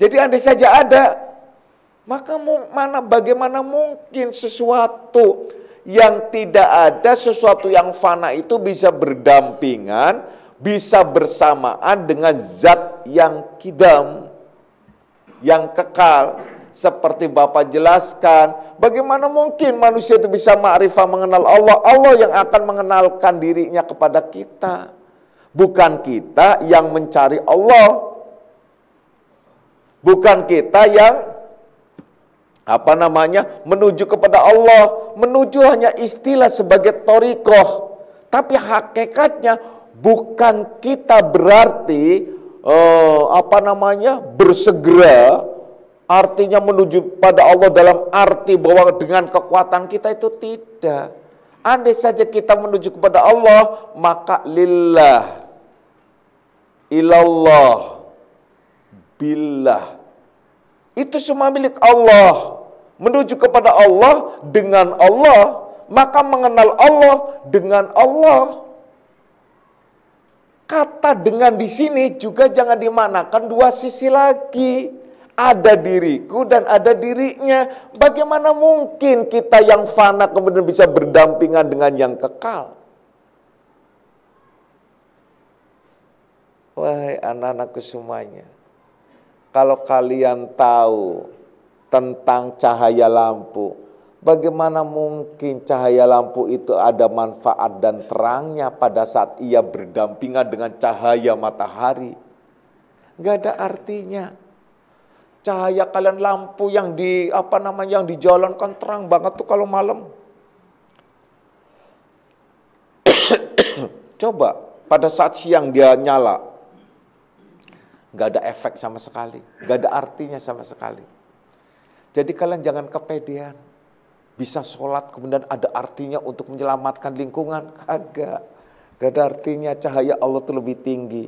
Jadi andai saja ada, maka bagaimana mungkin sesuatu yang tidak ada, sesuatu yang fana itu bisa berdampingan, bisa bersamaan dengan zat yang kidam, yang kekal. Seperti Bapak jelaskan, bagaimana mungkin manusia itu bisa ma'rifah mengenal Allah, Allah yang akan mengenalkan dirinya kepada kita. Bukan kita yang mencari Allah. Bukan kita yang menuju kepada Allah. Menuju hanya istilah sebagai thoriqoh. Tapi hakikatnya bukan kita berarti bersegera, artinya menuju pada Allah dalam arti bahwa dengan kekuatan kita itu tidak. Andai saja kita menuju kepada Allah, maka lillah, ilallah, billah. Itu semua milik Allah. Menuju kepada Allah dengan Allah, maka mengenal Allah dengan Allah. Kata dengan di sini juga jangan dimaknakan dua sisi lagi. Ada diriku dan ada dirinya. Bagaimana mungkin kita yang fana kemudian bisa berdampingan dengan yang kekal? Wahai anak-anakku semuanya, kalau kalian tahu tentang cahaya lampu, bagaimana mungkin cahaya lampu itu ada manfaat dan terangnya pada saat ia berdampingan dengan cahaya matahari? Gak ada artinya. Cahaya kalian lampu yang yang di jalan kan terang banget tuh kalau malam. Coba pada saat siang dia nyala, gak ada efek sama sekali, gak ada artinya sama sekali. Jadi kalian jangan kepedean. Bisa sholat kemudian ada artinya untuk menyelamatkan lingkungan. Kagak. Gak ada artinya. Cahaya Allah itu lebih tinggi.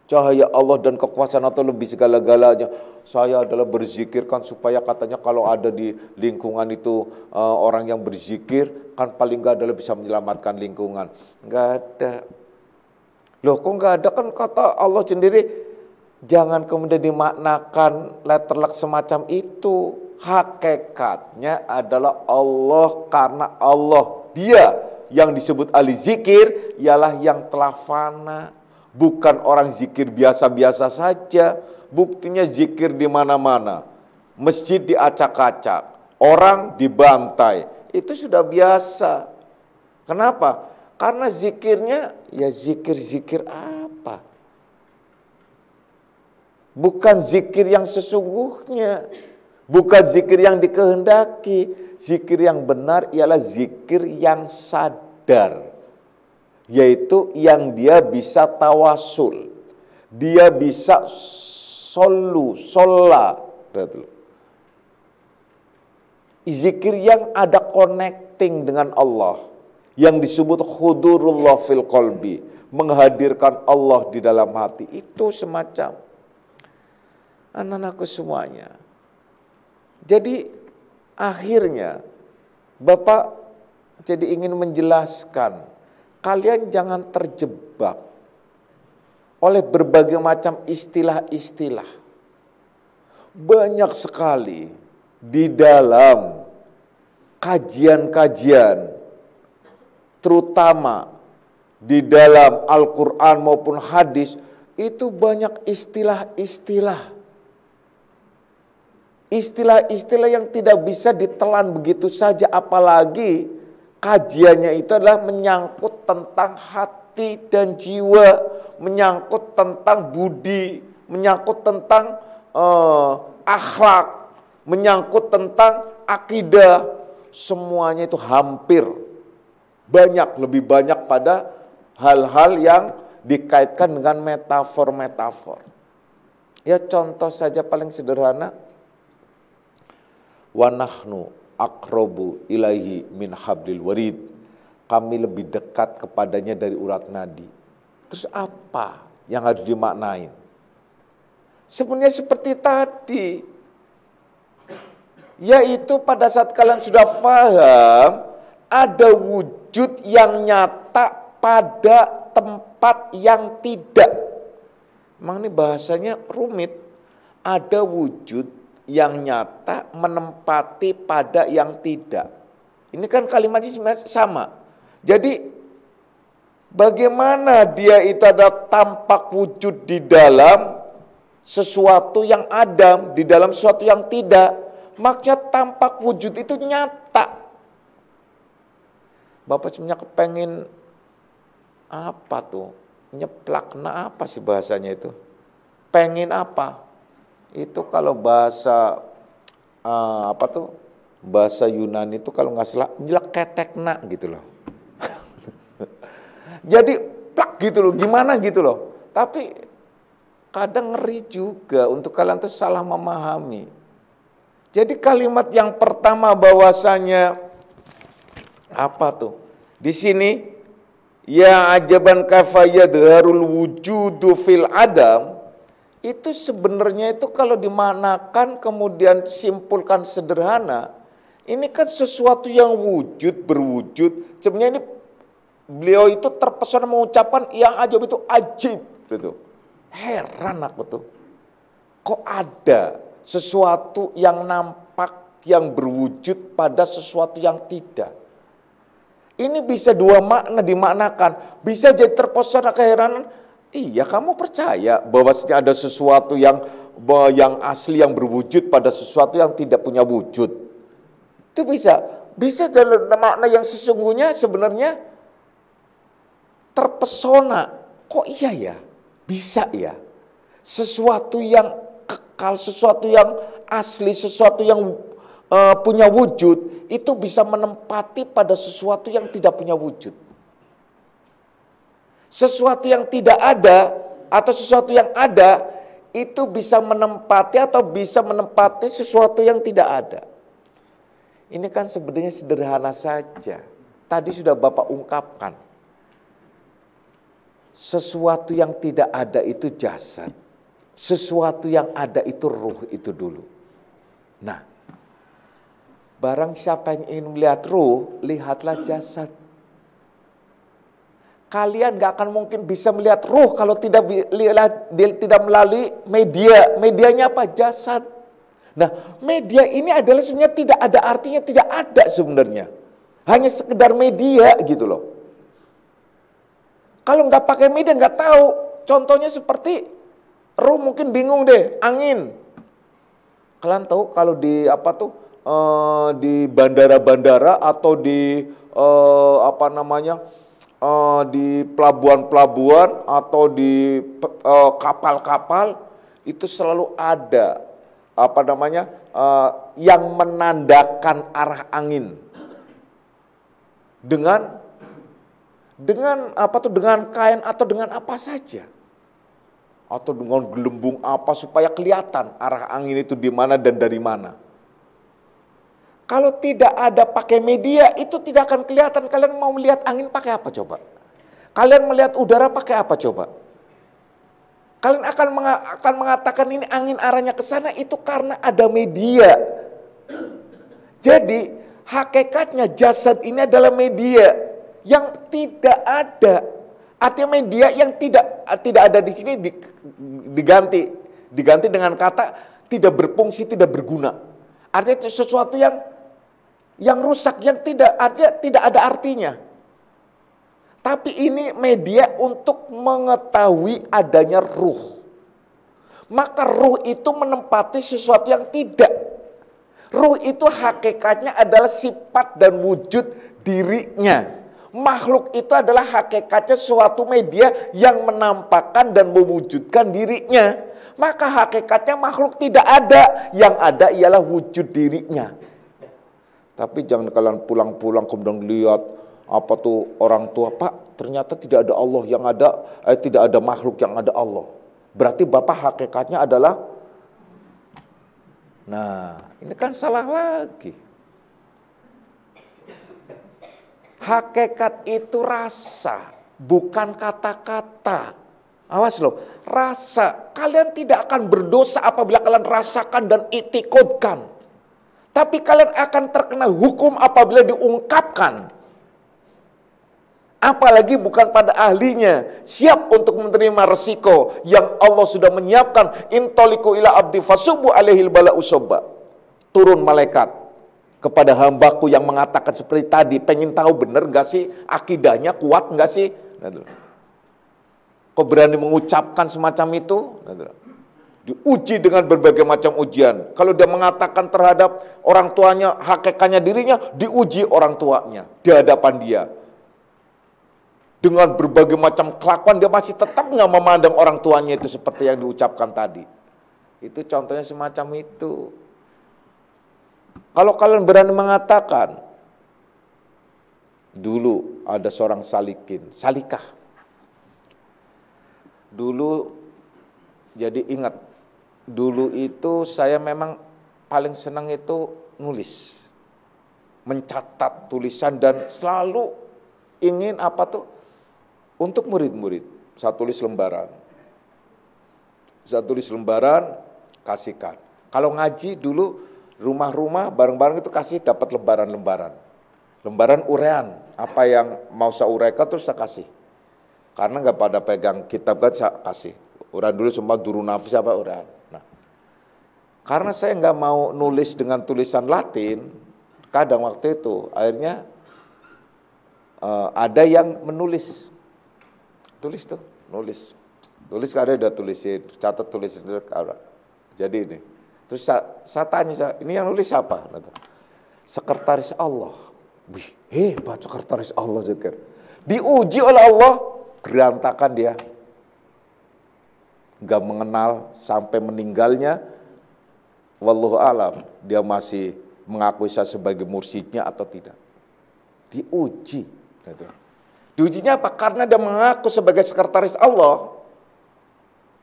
Cahaya Allah dan kekuasaan Allah lebih segala-galanya. Saya adalah berzikir kan supaya katanya kalau ada di lingkungan itu orang yang berzikir, kan paling gak ada bisa menyelamatkan lingkungan. Gak ada. Loh kok gak ada, kan kata Allah sendiri, jangan kemudian dimaknakan letterlock semacam itu. Hakikatnya adalah Allah, karena Allah, dia yang disebut ahli zikir ialah yang telah fana. Bukan orang zikir biasa-biasa saja. Buktinya zikir di mana-mana. Masjid diacak-acak, orang dibantai. Itu sudah biasa. Kenapa? Karena zikirnya ya zikir-zikir apa? Bukan zikir yang sesungguhnya. Bukan zikir yang dikehendaki. Zikir yang benar ialah zikir yang sadar. Yaitu yang dia bisa tawasul. Dia bisa sholla. Zikir yang ada connecting dengan Allah. Yang disebut hudurullah fil qalbi. Menghadirkan Allah di dalam hati. Itu semacam. Anak-anakku semuanya. Jadi akhirnya Bapak jadi ingin menjelaskan, kalian jangan terjebak oleh berbagai macam istilah-istilah. Banyak sekali di dalam kajian-kajian, terutama di dalam Al-Quran maupun hadis, itu banyak istilah-istilah. Istilah-istilah yang tidak bisa ditelan begitu saja, apalagi kajiannya itu adalah menyangkut tentang hati dan jiwa, menyangkut tentang budi, menyangkut tentang akhlak, menyangkut tentang akidah. Semuanya itu hampir banyak, lebih banyak pada hal-hal yang dikaitkan dengan metafor-metafor. Ya contoh saja paling sederhana, wa nahnu aqrabu ilaihi min hablil warid. Kami lebih dekat kepadanya dari urat nadi. Terus apa yang harus dimaknain? Sebenarnya seperti tadi. Yaitu pada saat kalian sudah paham, ada wujud yang nyata pada tempat yang tidak. Memang ini bahasanya rumit. Ada wujud yang nyata menempati pada yang tidak. Ini kan kalimatnya sama. Jadi bagaimana dia itu ada tampak wujud di dalam sesuatu yang ada, di dalam sesuatu yang tidak. Maksudnya tampak wujud itu nyata. Bapak sebenarnya kepengen apa tuh? Nyeplakna apa sih bahasanya itu? Pengen apa? Itu kalau bahasa bahasa Yunani itu kalau nggak salah nyeleketekna gitu loh. Jadi plak gitu loh, gimana gitu loh. Tapi kadang ngeri juga untuk kalian tuh salah memahami. Jadi kalimat yang pertama bahwasanya apa tuh? Di sini ya ajaban kaifa yadharul wujudu fil adam. Itu sebenarnya itu kalau dimaknakan kemudian simpulkan sederhana, ini kan sesuatu yang berwujud. Sebenarnya ini beliau itu terpesona mengucapkan yang ajab itu ajib gitu. Heran aku tuh. Kok ada sesuatu yang nampak yang berwujud pada sesuatu yang tidak. Ini bisa dua makna dimaknakan. Bisa jadi terpesona keheranan. Iya, kamu percaya bahwasanya ada sesuatu yang asli, yang berwujud pada sesuatu yang tidak punya wujud. Itu bisa dalam makna yang sesungguhnya sebenarnya terpesona. Kok iya ya? Bisa ya? Sesuatu yang kekal, sesuatu yang asli, sesuatu yang punya wujud, itu bisa menempati pada sesuatu yang tidak punya wujud. Sesuatu yang tidak ada atau sesuatu yang ada itu bisa menempati sesuatu yang tidak ada. Ini kan sebenarnya sederhana saja. Tadi sudah Bapak ungkapkan. Sesuatu yang tidak ada itu jasad. Sesuatu yang ada itu ruh itu dulu. Nah, barang siapa yang ingin melihat ruh, lihatlah jasad. Kalian gak akan mungkin bisa melihat ruh kalau tidak melalui media. Medianya apa? Jasad. Nah, media ini adalah sebenarnya tidak ada artinya, tidak ada sebenarnya. Hanya sekedar media gitu loh. Kalau nggak pakai media nggak tahu. Contohnya seperti ruh, mungkin bingung deh, angin. Kalian tahu kalau di di bandara-bandara atau di di pelabuhan-pelabuhan atau di kapal-kapal itu selalu ada yang menandakan arah angin dengan kain atau dengan apa saja, atau dengan gelembung apa supaya kelihatan arah angin itu di mana dan dari mana. Kalau tidak ada pakai media itu tidak akan kelihatan. Kalian mau melihat angin pakai apa coba? Kalian melihat udara pakai apa coba? Kalian akan mengatakan ini angin arahnya ke sana itu karena ada media. Jadi hakikatnya jasad ini adalah media yang tidak ada. Artinya media yang tidak ada di sini diganti dengan kata tidak berfungsi, tidak berguna. Artinya sesuatu yang rusak, yang tidak ada artinya. Tapi ini media untuk mengetahui adanya ruh. Maka ruh itu menempati sesuatu yang tidak. Ruh itu hakikatnya adalah sifat dan wujud dirinya. Makhluk itu adalah hakikatnya suatu media yang menampakkan dan mewujudkan dirinya. Maka hakikatnya makhluk tidak ada. Yang ada ialah wujud dirinya. Tapi jangan kalian pulang-pulang kemudian lihat orang tua, Pak, ternyata tidak ada Allah yang ada, tidak ada makhluk yang ada Allah. Berarti Bapak hakikatnya adalah, nah ini kan salah lagi. Hakikat itu rasa, bukan kata-kata. Awas loh, rasa. Kalian tidak akan berdosa apabila kalian rasakan dan itikadkan. Tapi kalian akan terkena hukum apabila diungkapkan. Apalagi bukan pada ahlinya. Siap untuk menerima resiko yang Allah sudah menyiapkan. Intoliku ila abdi fasubu alaihil bala'u sobba. Turun malaikat kepada hambaku yang mengatakan seperti tadi. Pengen tahu benar gak sih? Akidahnya kuat gak sih? Kau berani mengucapkan semacam itu? Diuji dengan berbagai macam ujian. Kalau dia mengatakan terhadap orang tuanya, hakikatnya dirinya, diuji orang tuanya di hadapan dia. Dengan berbagai macam kelakuan, dia masih tetap nggak memandang orang tuanya itu seperti yang diucapkan tadi. Itu contohnya semacam itu. Kalau kalian berani mengatakan, dulu ada seorang salikah. Dulu, jadi ingat, dulu itu saya memang paling senang itu nulis. Mencatat tulisan dan selalu ingin untuk murid-murid. Saya tulis lembaran, kasihkan. Kalau ngaji dulu, rumah-rumah bareng-bareng itu kasih dapat lembaran-lembaran. Lembaran urean, apa yang mau saya uraikan terus saya kasih. Karena nggak pada pegang kitab kan saya kasih. Urean dulu semua Durun Nafis apa urean. Nah, karena saya nggak mau nulis dengan tulisan Latin, kadang waktu itu akhirnya ada yang nulis. Tulis ada udah tulisin, catat tulisin. Jadi ini. Terus saya tanya, ini yang nulis siapa? Sekretaris Allah. Wih, hebat sekretaris Allah Zakir. Diuji oleh Allah, berantakan dia. Gak mengenal sampai meninggalnya. Wallahu alam, dia masih mengakui saya sebagai mursyidnya atau tidak. Diuji. Diujinya apa? Karena dia mengaku sebagai sekretaris Allah.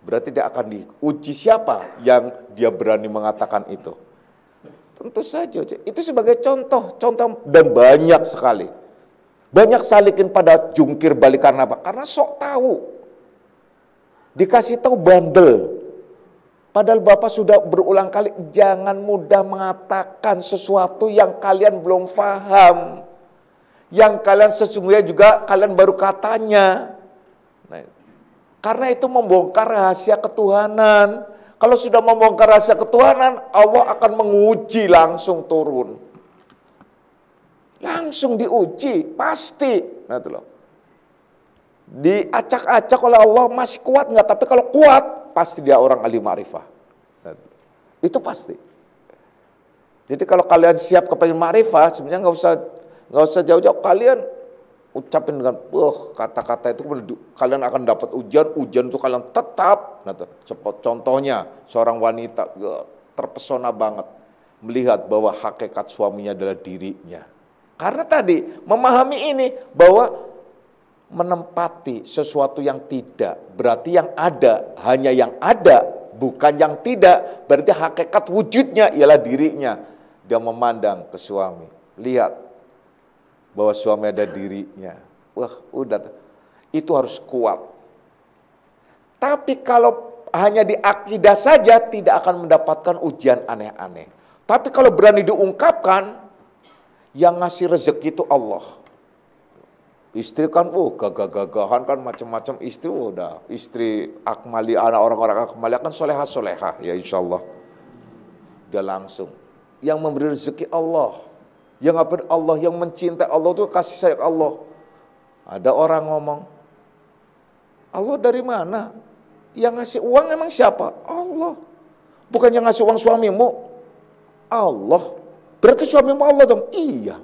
Berarti dia akan diuji siapa yang dia berani mengatakan itu. Tentu saja, itu sebagai contoh dan banyak sekali. Banyak salikin pada jungkir balik karena apa? Karena sok tahu. Dikasih tahu bandel. Padahal Bapak sudah berulang kali, jangan mudah mengatakan sesuatu yang kalian belum paham. Yang kalian sesungguhnya juga kalian baru katanya. Karena itu membongkar rahasia ketuhanan. Kalau sudah membongkar rahasia ketuhanan, Allah akan menguji langsung turun. Langsung diuji, pasti. Nah, itu loh. Diacak-acak oleh Allah, masih kuat nggak? Tapi kalau kuat, pasti dia orang ahli ma'rifah. Nah, itu pasti. Jadi kalau kalian siap kepengen ma'rifah, sebenarnya nggak usah jauh-jauh. Kalian ucapin dengan kata-kata itu, kalian akan dapat ujian itu kalian tetap. Nah, contohnya seorang wanita terpesona banget melihat bahwa hakikat suaminya adalah dirinya. Karena tadi memahami ini bahwa menempati sesuatu yang tidak, berarti yang ada hanya yang ada, bukan yang tidak. Berarti hakikat wujudnya ialah dirinya. Dia memandang ke suami, lihat bahwa suami ada dirinya. Wah, udah. Itu harus kuat. Tapi kalau hanya di akidah saja, tidak akan mendapatkan ujian aneh-aneh. Tapi kalau berani diungkapkan, yang ngasih rezeki itu Allah. Istri kan, gagah-gagahan kan macam-macam istri. Udah, istri akmali, anak orang-orang akmali kan solehah-solehah. Ya insya Allah. Dia langsung. Yang memberi rezeki Allah. Yang apa? Allah, yang mencintai Allah itu kasih sayang Allah. Ada orang ngomong, Allah dari mana? Yang ngasih uang emang siapa? Allah. Bukan yang ngasih uang suamimu. Allah. Berarti suamimu Allah dong? Iya.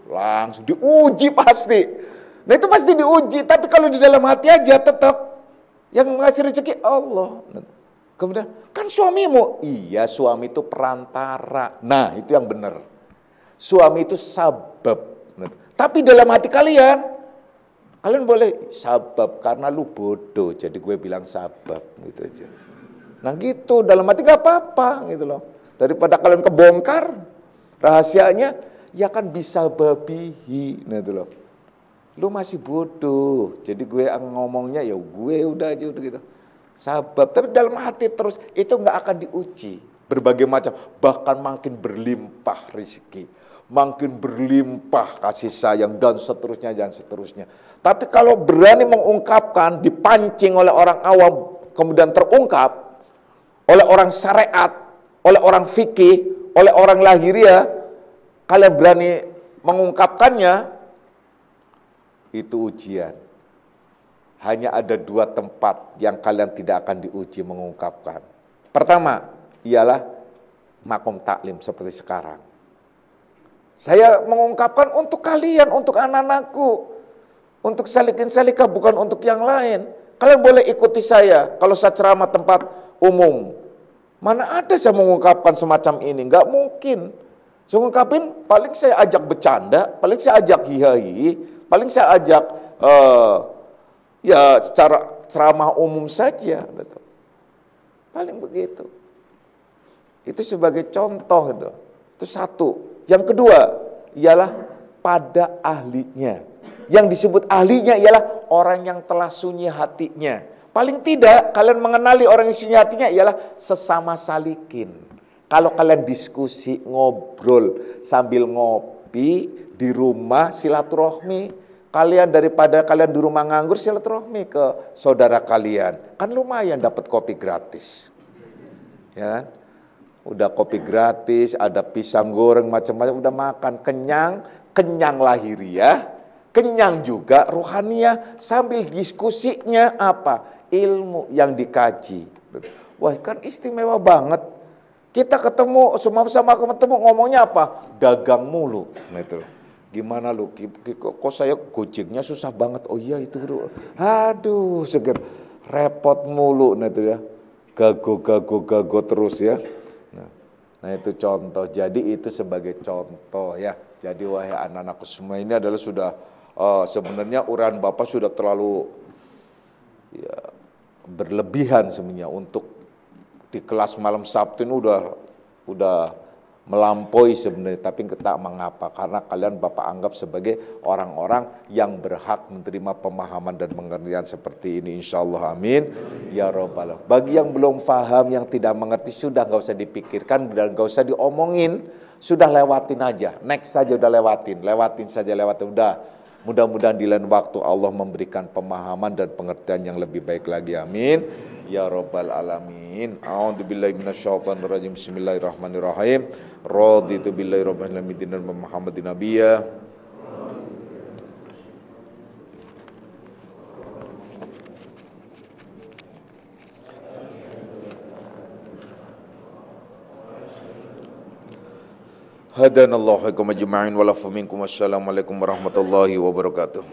Langsung diuji pasti. Nah itu pasti diuji. Tapi kalau di dalam hati aja tetap yang ngasih rezeki Allah. Kemudian, kan suamimu. Iya, suami itu perantara. Nah, itu yang benar. Suami itu sabab. Tapi dalam hati kalian boleh sabab karena lu bodoh. Jadi gue bilang sabab gitu aja. Nah gitu, dalam hati gak apa-apa gitu loh. Daripada kalian kebongkar rahasianya, ya kan bisa babihi. Nah itu loh. Lu masih bodoh. Jadi gue ngomongnya ya gue udah aja udah gitu. Sabab, tapi dalam hati terus itu nggak akan diuji. Berbagai macam, bahkan makin berlimpah rezeki, makin berlimpah kasih sayang dan seterusnya. Tapi kalau berani mengungkapkan, dipancing oleh orang awam, kemudian terungkap oleh orang syariat, oleh orang fikih, oleh orang lahiriah, kalian berani mengungkapkannya, itu ujian. Hanya ada dua tempat yang kalian tidak akan diuji mengungkapkan. Pertama, ialah makom taklim seperti sekarang. Saya mengungkapkan untuk kalian, untuk anak-anakku. Untuk salikin-salikah, bukan untuk yang lain. Kalian boleh ikuti saya kalau saya ceramah tempat umum. Mana ada saya mengungkapkan semacam ini? Enggak mungkin. Saya mengungkapin, paling saya ajak bercanda, paling saya ajak hihahi, paling saya ajak ya secara ceramah umum saja, paling begitu. Itu sebagai contoh itu satu. Yang kedua ialah pada ahlinya. Yang disebut ahlinya ialah orang yang telah sunyi hatinya. Paling tidak kalian mengenali orang yang sunyi hatinya ialah sesama salikin. Kalau kalian diskusi, ngobrol sambil ngopi di rumah, silaturahmi. Kalian daripada kalian di rumah nganggur, silaturahmi ke saudara kalian. Kan lumayan dapat kopi gratis. Ya kan? Udah kopi gratis, ada pisang goreng macam-macam, udah makan kenyang lahiriah, kenyang juga rohaniah, sambil diskusinya apa? Ilmu yang dikaji. Wah, kan istimewa banget. Kita ketemu, sama-sama ketemu ngomongnya apa? Dagang mulu. Nah itu. Gimana lu? Kok saya gojeknya susah banget. Oh iya itu bro. Aduh, seger. Repot mulu. Nah itu ya. Gago terus ya. Nah itu contoh. Jadi itu sebagai contoh ya. Jadi wahai anak-anakku semua, ini adalah sudah sebenarnya uraian Bapak sudah terlalu ya, berlebihan sebenarnya untuk di kelas malam Sabtu ini udah melampaui sebenarnya, tapi tak mengapa, karena kalian Bapak anggap sebagai orang-orang yang berhak menerima pemahaman dan pengertian seperti ini, insya Allah, amin ya robbal. Bagi yang belum paham, yang tidak mengerti, sudah nggak usah dipikirkan dan nggak usah diomongin, sudah lewatin aja, next saja, udah lewatin saja, udah. Mudah-mudahan di lain waktu Allah memberikan pemahaman dan pengertian yang lebih baik lagi, amin ya robbal alamin. A'udzubillahi minasyaitonirrajim. Bismillahirrahmanirrahim. Raditu billahi rabbil alamin wa Muhammadin nabiyya. Hadanallahu wa iyyakum ajma'in wa lafu minkum. Wassalamualaikum warahmatullahi wabarakatuh.